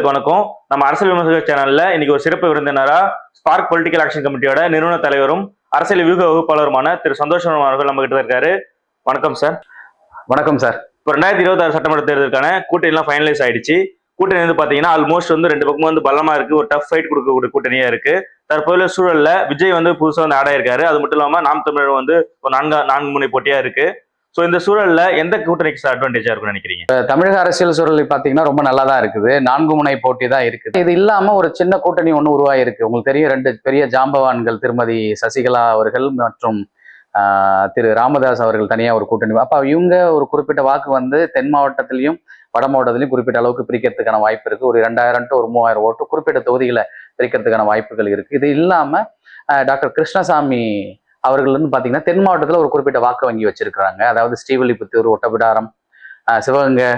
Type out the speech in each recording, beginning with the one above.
நேயர்களுக்கு வணக்கம். நம்ம அரசியல் விமர்சகர் சேனல்ல இன்னைக்கு ஒரு சிறப்பு விருந்தினரா ஸ்பார்க் பொலிட்டிக்கல் ஆக்ஷன் கமிட்டியோட நிறுவன தலைவரும் அரசியல் வியூக வகுப்பாளருமான திரு சந்தோஷம் அவர்கள் நம்ம கிட்ட இருக்காரு. வணக்கம் சார். வணக்கம் சார். இப்போ 2026 சட்டமன்ற தேர்தலுக்கான கூட்டணி எல்லாம் ஃபைனலைஸ் ஆயிடுச்சு. கூட்டணி வந்து பாத்தீங்கன்னா ஆல்மோஸ்ட் வந்து ரெண்டு பக்கமும் வந்து பலமா இருக்கு. ஒரு டஃப் ஃபைட் கொடுக்கக்கூடிய கூட்டணியா இருக்கு. தற்போதைய சூழல்ல விஜய் வந்து புதுசா வந்து ஆட் ஆயிருக்காரு. அது மட்டும் இல்லாம நாம் தமிழர் வந்து ஒரு நான்கு முனை போட்டியா இருக்கு. ஸோ இந்த சூழல்ல எந்த கூட்டணிக்கு அட்வான்டேஜா இருக்கும்னு நினைக்கிறீங்க? தமிழக அரசியல் சூழல் பாத்தீங்கன்னா ரொம்ப நல்லா தான் இருக்குது. 4 முனை போட்டி தான் இருக்குது. இது இல்லாம ஒரு சின்ன கூட்டணி ஒன்று உருவாயிருக்கு. உங்களுக்கு தெரியும், 2 பெரிய ஜாம்பவான்கள் திருமதி சசிகலா அவர்கள் மற்றும் திரு ராமதாஸ் அவர்கள் தனியா ஒரு கூட்டணி. அப்ப இவங்க ஒரு குறிப்பிட்ட வாக்கு வந்து தென் மாவட்டத்திலையும் வட மாவட்டத்திலையும் குறிப்பிட்ட அளவுக்கு பிரிக்கிறதுக்கான வாய்ப்பு இருக்கு. ஒரு 2000 to 3000 ஓட்டு குறிப்பிட்ட தொகுதிகளை பிரிக்கிறதுக்கான வாய்ப்புகள் இருக்கு. இது இல்லாம டாக்டர் கிருஷ்ணசாமி அவர்கள் வந்து பாத்தீங்கன்னா தென் மாவட்டத்துல ஒரு குறிப்பிட்ட வாக்கு வங்கி வச்சிருக்கிறாங்க. அதாவது ஸ்ரீவில்லிபுத்தூர், ஒட்டப்பிடாரம், சிவகங்கை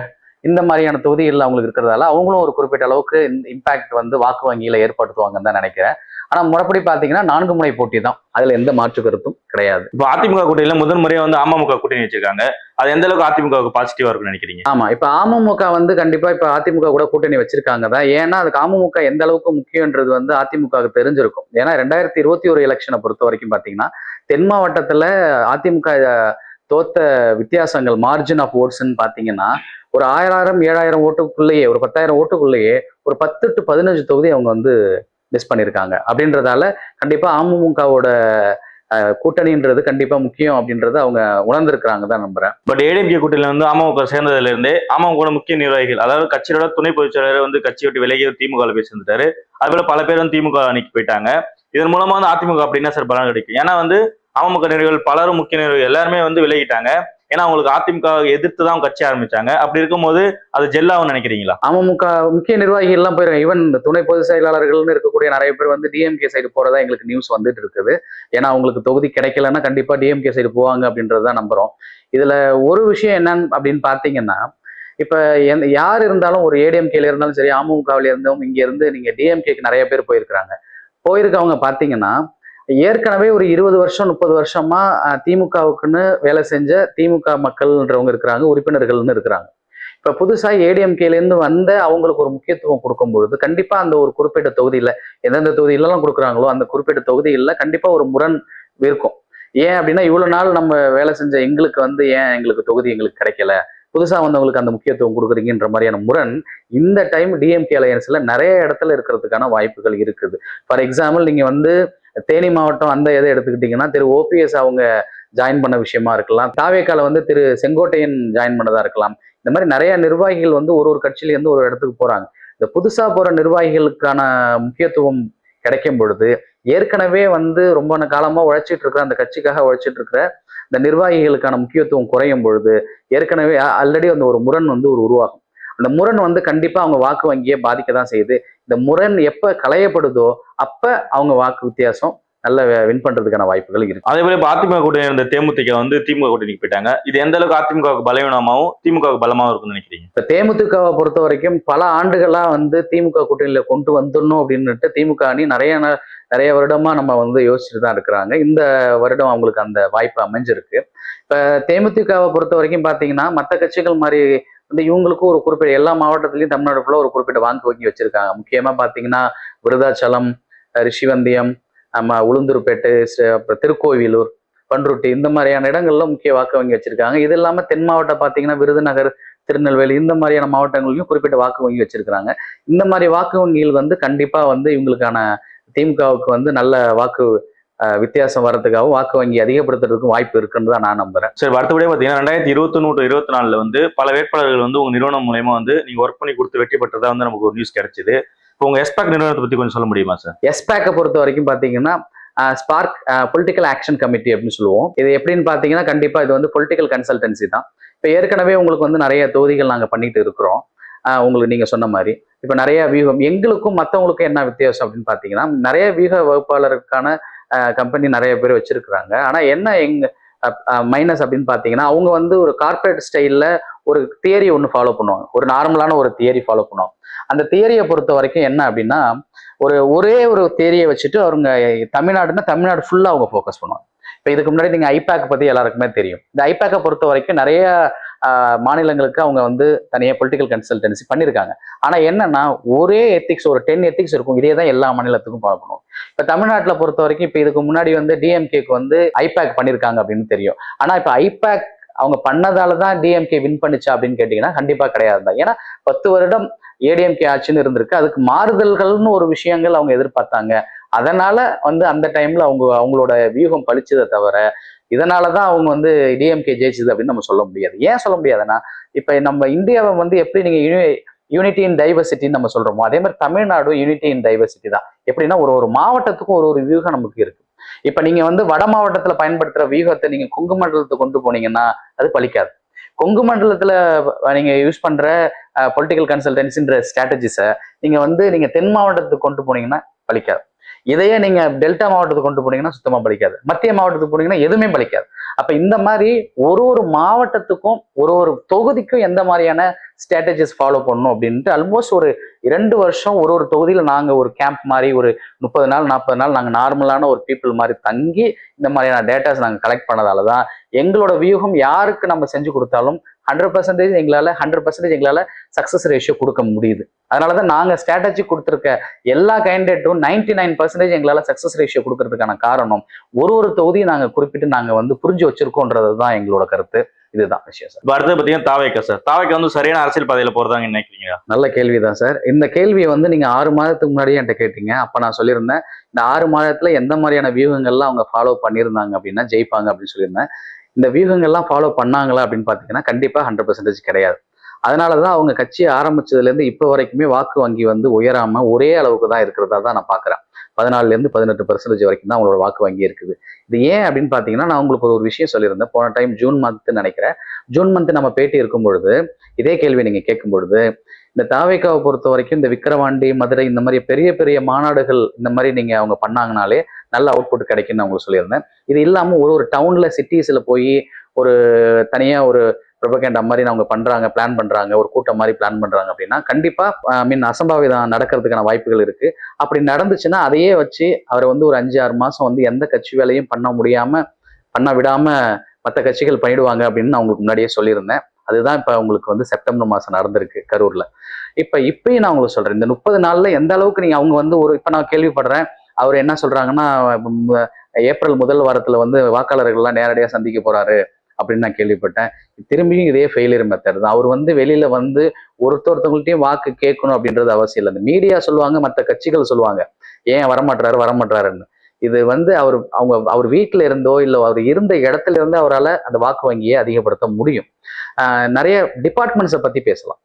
இந்த மாதிரியான தொகுதிகள் அவங்களுக்கு இருக்கிறதால அவங்களும் ஒரு குறிப்பிட்ட அளவுக்கு இம்பாக்ட் வந்து வாக்கு வங்கியில ஏற்படுத்துவாங்கன்னு தான் நினைக்கிறேன். ஆனா முறைப்படி பாத்தீங்கன்னா 4 முனை போட்டி தான். அதுல எந்த மாற்று கருத்தும் கிடையாது. இப்போ அதிமுக கூட்டணியில முதல் முறையா வந்து அமமுக கூட்டணி வச்சிருக்காங்க. அது எந்த அளவுக்கு அதிமுகவுக்கு பாசிட்டிவா இருக்கும்னு நினைக்கிறீங்க? ஆமா, இப்ப அமமுக வந்து கண்டிப்பா இப்ப அதிமுக கூட கூட்டணி வச்சிருக்காங்க தான். ஏன்னா அதுக்கு அமமுக எந்த அளவுக்கு முக்கியன்றது வந்து அதிமுகவுக்கு தெரிஞ்சிருக்கும். ஏன்னா 2021 எலெக்ஷனை பொறுத்த வரைக்கும் பாத்தீங்கன்னா தென் மாவட்டத்துல அதிமுக தோத்த வித்தியாசங்கள் மார்ஜின் ஆஃப் ஓட்ஸ்ன்னு பாத்தீங்கன்னா ஒரு 1000 7000 ஓட்டுக்குள்ளேயே, ஒரு 10,000 ஓட்டுக்குள்ளேயே ஒரு 10 to 15 தொகுதி அவங்க வந்து மிஸ் பண்ணியிருக்காங்க. அப்படின்றதால கண்டிப்பா அமமுகவோட கூட்டணின்றது கண்டிப்பா முக்கியம் அப்படின்றத அவங்க உணர்ந்திருக்கிறாங்க தான் நம்புறேன். பட் ஏடிஎம்கே கூட்டணியில வந்து அமமுக சேர்ந்ததுல இருந்தே அமமுக முக்கிய நிர்வாகிகள், அதாவது கட்சியோட துணை பொதுச் செயலாளர் வந்து கட்சியை விட்டு விலகி திமுக போய் சேர்ந்துட்டாரு. அதுபோல பல பேர் வந்து திமுக அணிக்கு போயிட்டாங்க. இதன் மூலமா வந்து அதிமுக அப்படின்னா சார் பலன் கிடைக்கும். ஏன்னா வந்து அமமுக நிர்வாகிகள் பலரும் முக்கிய நிர்வாகிகள் எல்லாருமே வந்து விலகிட்டாங்க. ஏன்னா அவங்களுக்கு அதிமுக எதிர்த்து தான் கட்சி ஆரம்பிச்சாங்க. அப்படி இருக்கும்போது அது ஜெல்லாவும் நினைக்கிறீங்களா? அமமுக முக்கிய நிர்வாகிகள் எல்லாம் போயிருக்காங்க. ஈவன் துணை பொதுச் செயலாளர்கள்னு இருக்கக்கூடிய நிறைய பேர் வந்து டிஎம்கே சைடு போறதா எங்களுக்கு நியூஸ் வந்துட்டு இருக்குது. ஏன்னா அவங்களுக்கு தொகுதி கிடைக்கலன்னா கண்டிப்பா டிஎம்கே சைடு போவாங்க அப்படின்றதான் நம்புறோம். இதுல ஒரு விஷயம் என்னன்னு அப்படின்னு பாத்தீங்கன்னா, இப்ப யார் இருந்தாலும் ஒரு ஏடிஎம்கேல இருந்தாலும் சரி, அமமுகவில இருந்தும் இங்க இருந்து நீங்க டிஎம்கேக்கு நிறைய பேர் போயிருக்கவங்க பாத்தீங்கன்னா ஏற்கனவே ஒரு 20 வருஷம் 30 வருஷமா திமுகவுக்குன்னு வேலை செஞ்ச திமுக மக்கள்ன்றவங்க இருக்கிறாங்க, உறுப்பினர்கள்னு இருக்கிறாங்க. இப்ப புதுசா ஏடிஎம்கேல இருந்து வந்த அவங்களுக்கு ஒரு முக்கியத்துவம் கொடுக்கும் பொழுது கண்டிப்பா அந்த ஒரு குறிப்பிட்ட தொகுதியில எந்தெந்த தொகுதியிலலாம் கொடுக்குறாங்களோ அந்த குறிப்பிட்ட தொகுதியில கண்டிப்பா ஒரு முரண் இருக்கும். ஏன் அப்படின்னா இவ்வளவு நாள் நம்ம வேலை செஞ்ச எங்களுக்கு வந்து ஏன் எங்களுக்கு தொகுதி எங்களுக்கு கிடைக்கல, புதுசா வந்தவங்களுக்கு அந்த முக்கியத்துவம் கொடுக்குறீங்கன்ற மாதிரியான முரண் இந்த டைம் டிஎம்கே அலையன்ஸ்ல நிறைய இடத்துல இருக்கிறதுக்கான வாய்ப்புகள் இருக்குது. ஃபார் எக்ஸாம்பிள் நீங்க வந்து தேனி மாவட்டம் அந்த எதை எடுத்துக்கிட்டீங்கன்னா திரு ஓபிஎஸ் அவங்க ஜாயின் பண்ண விஷயமா இருக்கலாம், தாவேக்கால வந்து திரு செங்கோட்டையன் ஜாயின் பண்ணதா இருக்கலாம். இந்த மாதிரி நிறைய நிர்வாகிகள் வந்து ஒரு கட்சியில இருந்து ஒரு இடத்துக்கு போறாங்க. இந்த புதுசா போற நிர்வாகிகளுக்கான முக்கியத்துவம் கிடைக்கும் பொழுது ஏற்கனவே வந்து ரொம்ப காலமா உழைச்சிட்டு இருக்கிற அந்த கட்சிக்காக உழைச்சிட்டு இருக்கிற இந்த நிர்வாகிகளுக்கான முக்கியத்துவம் குறையும் பொழுது ஏற்கனவே ஆல்ரெடி அந்த ஒரு முரண் வந்து உருவாகும். அந்த முரண் வந்து கண்டிப்பா அவங்க வாக்கு வங்கியை பாதிக்க தான் செய்யுது. இந்த முரண் எப்ப களையப்படுதோ அப்ப அவங்க வாக்கு வித்தியாசம் நல்ல வின் பண்றதுக்கான வாய்ப்புகள் இருக்கு. அதே போல அதிமுக கூட்டணி இருந்த தேமுதிக வந்து திமுக கூட்டணிக்கு போயிட்டாங்க. இது எந்த அளவுக்கு அதிமுகவுக்கு பலவீனமாவும் திமுகவுக்கு பலமாவும் இருக்குன்னு நினைக்கிறீங்க? இப்ப தேமுதிகவை பொறுத்த வரைக்கும் பல ஆண்டுகளா வந்து திமுக கூட்டணியில கொண்டு வந்துடணும் அப்படின்னுட்டு திமுக அணி நிறைய வருடமா நம்ம வந்து யோசிச்சுட்டு தான் இருக்கிறாங்க. இந்த வருடம் அவங்களுக்கு அந்த வாய்ப்பு அமைஞ்சிருக்கு. இப்ப தேமுதிகவை பொறுத்த வரைக்கும் பாத்தீங்கன்னா மற்ற கட்சிகள் மாதிரி வந்து இவங்களுக்கும் ஒரு குறிப்பிட்ட எல்லா மாவட்டத்திலையும் தமிழ்நாடு ஃபுல்லா ஒரு குறிப்பிட்ட வாக்கு வங்கி வச்சிருக்காங்க. முக்கியமா பாத்தீங்கன்னா விருதாச்சலம், ரிஷிவந்தியம், உளுந்தூர்பேட்டை, அப்புறம் திருக்கோவிலூர், பண்ருட்டி இந்த மாதிரியான இடங்கள்ல முக்கிய வாக்கு வங்கி வச்சிருக்காங்க. இது இல்லாம தென் மாவட்டம் பாத்தீங்கன்னா விருதுநகர், திருநெல்வேலி இந்த மாதிரியான மாவட்டங்களையும் குறிப்பிட்ட வாக்கு வங்கி வச்சிருக்கிறாங்க. இந்த மாதிரி வாக்கு வங்கிகள் வந்து கண்டிப்பா வந்து இவங்களுக்கான திமுகவுக்கு வந்து நல்ல வாக்கு வித்தியாசம் வர்றதுக்காகவும் வாக்கு வங்கி அதிகப்படுத்துறதுக்கும் வாய்ப்பு இருக்குன்னு தான் நான் நம்புறேன். சரி, அடுத்தபடியே பாத்தீங்கன்னா 2023 to 24 வந்து பல வேட்பாளர்கள் வந்து உங்க நிறுவனம் மூலமா வந்து நீங்க ஒர்க் பண்ணி கொடுத்து வெற்றி பெற்றதா வந்து நமக்கு ஒரு நியூஸ் கிடைச்சது. இப்போ உங்க எஸ்பேக் நிறுவனத்தை பத்தி கொஞ்சம் சொல்ல முடியுமா சார்? எஸ்பேக்கை பொறுத்த வரைக்கும் பாத்தீங்கன்னா ஸ்பார்க் பொலிட்டிக்கல் ஆக்ஷன் கமிட்டி அப்படின்னு சொல்லுவோம். இது எப்படின்னு பாத்தீங்கன்னா கண்டிப்பா இது வந்து பொலிட்டிக்கல் கன்சல்டன்சி தான். இப்ப ஏற்கனவே உங்களுக்கு வந்து நிறைய தொகுதிகள் நாங்க பண்ணிட்டு இருக்கிறோம். உங்களுக்கு நீங்க சொன்ன மாதிரி இப்ப நிறைய வியூகம் எங்களுக்கும் மற்றவங்களுக்கும் என்ன வித்தியாசம் அப்படின்னு பாத்தீங்கன்னா நிறைய வியூக வகுப்பாளருக்கான கம்பெனி நிறைய பேர் வச்சிருக்கிறாங்க. ஆனா என்ன எங்க மைனஸ் அப்படின்னு பாத்தீங்கன்னா அவங்க வந்து ஒரு கார்பரேட் ஸ்டைல்ல ஒரு தியரி ஒன்று ஃபாலோ பண்ணுவாங்க, ஒரு நார்மலான ஒரு தியரி ஃபாலோ பண்ணுவாங்க. அந்த தியரியை பொறுத்த வரைக்கும் என்ன அப்படின்னா ஒரே ஒரு தியரியை வச்சுட்டு அவங்க தமிழ்நாடு ஃபுல்லா அவங்க ஃபோக்கஸ் பண்ணுவாங்க. இப்போ இதுக்கு முன்னாடி நீங்க ஐபேக் பத்தி எல்லாருக்குமே தெரியும். இந்த ஐபேக்கை பொறுத்த வரைக்கும் நிறைய மாநிலங்களுக்கு அவங்க வந்து தனியாக பொலிட்டிக்கல் கன்சல்டன்சி பண்ணியிருக்காங்க. ஆனா என்னன்னா ஒரே எத்திக்ஸ், ஒரு 10 எத்திக்ஸ் இருக்கும். இதே தான் எல்லா மாநிலத்துக்கும் ஃபாலோ பண்ணுவோம். இப்ப தமிழ்நாட்டில் பொறுத்த வரைக்கும் இப்ப இதுக்கு முன்னாடி வந்து டிஎம்கேக்கு வந்து ஐபேக் பண்ணியிருக்காங்க அப்படின்னு தெரியும். ஆனா இப்ப ஐபேக் அவங்க பண்ணதால தான் டிஎம்கே வின் பண்ணுச்சா அப்படின்னு கேட்டீங்கன்னா கண்டிப்பா கிடையாது தான். ஏன்னா 10 வருடம் ஏடிஎம்கே ஆட்சின்னு இருந்திருக்கு. அதுக்கு மாறுதல்கள்னு ஒரு விஷயங்கள் அவங்க எதிர்பார்த்தாங்க. அதனால வந்து அந்த டைம்ல அவங்களோட வியூகம் பழிச்சதை தவிர இதனாலதான் அவங்க வந்து டிஎம்கே ஜெயிச்சது அப்படின்னு நம்ம சொல்ல முடியாது. ஏன் சொல்ல முடியாதுன்னா இப்ப நம்ம இந்தியாவை வந்து எப்படி நீங்க யூனிட்டி இன் டைவர்சிட்டின்னு நம்ம சொல்றோமோ அதே மாதிரி தமிழ்நாடும் யூனிட்டி இன் டைவர்சிட்டி தான். எப்படின்னா ஒரு மாவட்டத்துக்கும் ஒரு வியூகம் நமக்கு இருக்கு. இப்ப நீங்க வந்து வட மாவட்டத்துல பயன்படுத்துற வியூகத்தை நீங்க கொங்கு மண்டலத்தை கொண்டு போனீங்கன்னா அது பலிக்காது. கொங்கு மண்டலத்துல நீங்க யூஸ் பண்ற பொலிட்டிக்கல் கன்சல்டன்சின்ற ஸ்ட்ராட்டஜிஸை நீங்க தென் மாவட்டத்துக்கு கொண்டு போனீங்கன்னா பலிக்காது. இதையே நீங்க டெல்டா மாவட்டத்துக்கு கொண்டு போனீங்கன்னா சுத்தமா பலிக்காது. மத்திய மாவட்டத்துக்கு போனீங்கன்னா எதுவுமே பலிக்காது. அப்ப இந்த மாதிரி ஒரு மாவட்டத்துக்கும் ஒரு தொகுதிக்கும் எந்த மாதிரியான ஸ்ட்ராட்டஜிஸ் ஃபாலோ பண்ணணும் அப்படின்ட்டு ஆல்மோஸ்ட் ஒரு 2 வருஷம் ஒரு தொகுதியில நாங்க ஒரு கேம்ப் மாதிரி ஒரு 30 நாள் 40 நாள் நாங்க நார்மலான ஒரு பீப்புள் மாதிரி தங்கி இந்த மாதிரியான டேட்டாஸ் நாங்க கலெக்ட் பண்ணதாலதான் எங்களோட வியூகம் யாருக்கு நம்ம செஞ்சு கொடுத்தாலும் 100% எங்களால சக்சஸ் ரேஷியோ கொடுக்க முடியுது. அதனாலதான் நாங்க ஸ்ட்ராட்டஜி கொடுத்துருக்க எல்லா கேண்டிடேட்டும் 99% எங்களால சக்சஸ் ரேஷியோ கொடுக்கறதுக்கான காரணம் ஒரு தொகுதியை நாங்க குறிப்பிட்டு நாங்க வந்து புரிஞ்சு வச்சிருக்கோன்றதுதான் எங்களோட கருத்து. இதுதான் விஷயம் சார். அடுத்து பாத்தீங்கன்னா தாவேக்கா சார். தாவேக்கா வந்து சரியான அரசியல் பாதையில போறதாங்க நினைக்கிறீங்க? நல்ல கேள்விதான் சார். இந்த கேள்வியை வந்து நீங்க 6 மாதத்துக்கு முன்னாடியே என்கிட்ட கேட்டீங்க. அப்ப நான் சொல்லியிருந்தேன் இந்த 6 மாதத்துல எந்த மாதிரியான வியூகங்கள்லாம் அவங்க ஃபாலோ பண்ணியிருந்தாங்க அப்படின்னா ஜெயிப்பாங்க அப்படின்னு சொல்லியிருந்தேன். இந்த வியூகங்கள்லாம் ஃபாலோ பண்ணாங்களா அப்படின்னு பாத்தீங்கன்னா கண்டிப்பா 100% கிடையாது. அதனாலதான் அவங்க கட்சி ஆரம்பிச்சதுல இருந்து இப்ப வரைக்குமே வாக்கு வங்கி வந்து உயராம ஒரே அளவுக்கு தான் இருக்கிறதா தான் நான் பாக்குறேன். 14% வரைக்கும் தான் அவங்களோட வாக்கு வங்கி இருக்குது. இது ஏன் அப்படின்னு பாத்தீங்கன்னா நான் உங்களுக்கு ஒரு விஷயம் சொல்லியிருந்தேன். போன டைம் ஜூன் மந்த் நினைக்கிறேன். ஜூன் மந்த் நம்ம பேட்டி இருக்கும் பொழுது இதே கேள்வி நீங்க கேட்கும் பொழுது இந்த தாவேக்காவை பொறுத்த வரைக்கும் இந்த விக்கிரவாண்டி, மதுரை இந்த மாதிரி பெரிய பெரிய மாநாடுகள் இந்த மாதிரி நீங்க அவங்க பண்ணாங்கனாலே நல்ல அவுட்புட் கிடைக்கும்னு அவங்களுக்கு சொல்லியிருந்தேன். இது இல்லாம ஒரு டவுன்ல சிட்டிஸ்ல போய் ஒரு தனியா ஒரு ப்ரொபகேண்டா மாதிரி அவங்க பண்றாங்க, பிளான் பண்றாங்க, ஒரு கூட்டம் மாதிரி பிளான் பண்றாங்க அப்படின்னா கண்டிப்பா அசம்பாவிதம் நடக்கிறதுக்கான வாய்ப்புகள் இருக்கு. அப்படி நடந்துச்சுன்னா அதையே வச்சு அவர் வந்து ஒரு 5-6 மாசம் வந்து எந்த கட்சி வேலையும் பண்ண விடாம மற்ற கட்சிகள் பண்ணிடுவாங்க அப்படின்னு நான் உங்களுக்கு முன்னாடியே சொல்லியிருந்தேன். அதுதான் இப்ப உங்களுக்கு வந்து செப்டம்பர் மாசம் நடந்திருக்கு கரூர்ல. இப்பயும் நான் உங்களுக்கு சொல்றேன் இந்த 30 நாள்ல எந்த அளவுக்கு நீங்க அவங்க வந்து இப்ப நான் கேள்விப்படுறேன் அவர் என்ன சொல்றாங்கன்னா ஏப்ரல் முதல் வாரத்துல வந்து வாக்காளர்கள் எல்லாம் நேரடியா சந்திக்க போறாரு அப்படின்னு நான் கேள்விப்பட்டேன். திரும்பியும் இதே ஃபெயிலியர் மெத்தட் தான். அவர் வந்து வெளியில வந்து ஒருத்தவங்கள்ட்டையும் வாக்கு கேட்கணும் அப்படின்றது அவசியம் இல்லை. இந்த மீடியா சொல்லுவாங்க, மற்ற கட்சிகள் சொல்லுவாங்க ஏன் வரமாட்டாருன்னு. இது வந்து அவர் வீட்டுல இருந்தோ இல்ல அவர் இருந்த இடத்துல இருந்து அவரால் அந்த வாக்கு வங்கியை அதிகப்படுத்த முடியும். நிறைய டிபார்ட்மெண்ட்ஸை பத்தி பேசலாம்.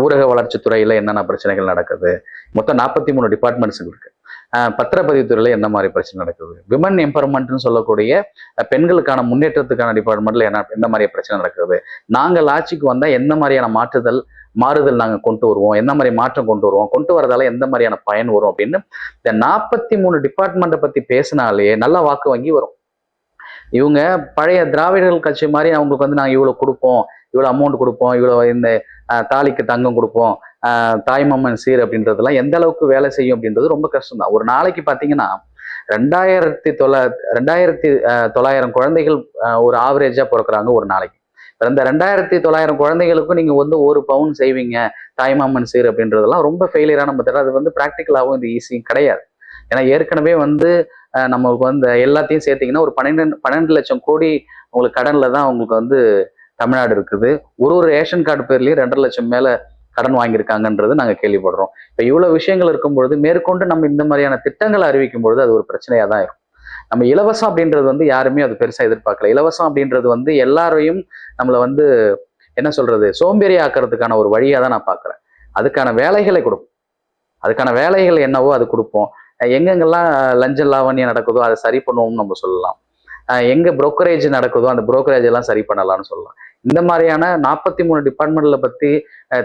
ஊரக வளர்ச்சித்துறையில என்னென்ன பிரச்சனைகள் நடக்குது, மொத்தம் 43 டிபார்ட்மெண்ட்ஸ் இருக்கு. பத்திரப்பதிவுத்துறையில என்ன மாதிரி பிரச்சனை நடக்குது, விமன் எம்பவர்மெண்ட்னு சொல்லக்கூடிய பெண்களுக்கான முன்னேற்றத்துக்கான டிபார்ட்மெண்ட்ல எந்த மாதிரி பிரச்சனை நடக்குது, நாங்கள் ஆட்சிக்கு வந்தா எந்த மாதிரியான மாறுதல் நாங்க கொண்டு வருவோம், என்ன மாதிரி மாற்றம் கொண்டு வரதால எந்த மாதிரியான பயன் வரும் அப்படின்னு இந்த 43 டிபார்ட்மெண்ட்டை பத்தி பேசினாலே நல்ல வாக்கு வங்கி வரும். இவங்க பழைய திராவிடர்கள் கட்சி மாதிரி அவங்களுக்கு வந்து நாங்க இவ்வளவு கொடுப்போம், இவ்வளவு அமௌண்ட் கொடுப்போம், இவ்வளவு இந்த தாலிக்கு தங்கம் கொடுப்போம், தாய்மாமன் சீர் அப்படின்றதெல்லாம் எந்த அளவுக்கு வேலை செய்யும் அப்படின்றது ரொம்ப கஷ்டம் தான். ஒரு நாளைக்கு பாத்தீங்கன்னா 2900 குழந்தைகள் ஒரு ஆவரேஜா பிறக்கிறாங்க ஒரு நாளைக்கு. இந்த 2900 குழந்தைகளுக்கும் நீங்க வந்து 1 பவுன் செய்வீங்க தாய்மாமன் சீர் அப்படின்றதெல்லாம் ரொம்ப ஃபெயிலியரான மெத்தட். அது வந்து ப்ராக்டிக்கலாகவும் இது ஈஸியும் கிடையாது. ஏன்னா ஏற்கனவே வந்து நம்மளுக்கு வந்து எல்லாத்தையும் சேர்த்தீங்கன்னா ஒரு 12 லட்சம் கோடி உங்களுக்கு கடன்ல தான் உங்களுக்கு வந்து தமிழ்நாடு இருக்குது. ஒரு ரேஷன் கார்டு பேர்லயும் 2.5 லட்சம் மேல கடன் வாங்கியிருக்காங்கன்றது நாங்க கேள்விப்படுறோம். இப்ப இவ்வளவு விஷயங்கள் இருக்கும் பொழுது மேற்கொண்டு நம்ம இந்த மாதிரியான திட்டங்களை அறிவிக்கும் பொழுது அது ஒரு பிரச்சனையா தான் இருக்கும். நம்ம இலவசம் அப்படின்றது வந்து யாருமே அது பெருசா எதிர்பார்க்கல. இலவசம் அப்படின்றது வந்து எல்லாரையும் நம்மளை வந்து என்ன சொல்றது சோம்பேறி ஆக்கிறதுக்கான ஒரு வழியா தான் நான் பாக்குறேன். அதுக்கான வேலைகளை கொடுப்போம், அதுக்கான வேலைகள் என்னவோ அது கொடுப்போம். எங்கெங்கெல்லாம் லஞ்ச லாவண்யம் நடக்குதோ அதை சரி பண்ணுவோம்னு நம்ம சொல்லலாம். எங்க புரோக்கரேஜ் நடக்குதோ அந்த புரோக்கரேஜ் எல்லாம் சரி பண்ணலாம்னு சொல்லலாம். இந்த மாதிரியான 43 டிபார்ட்மெண்ட்ல பத்தி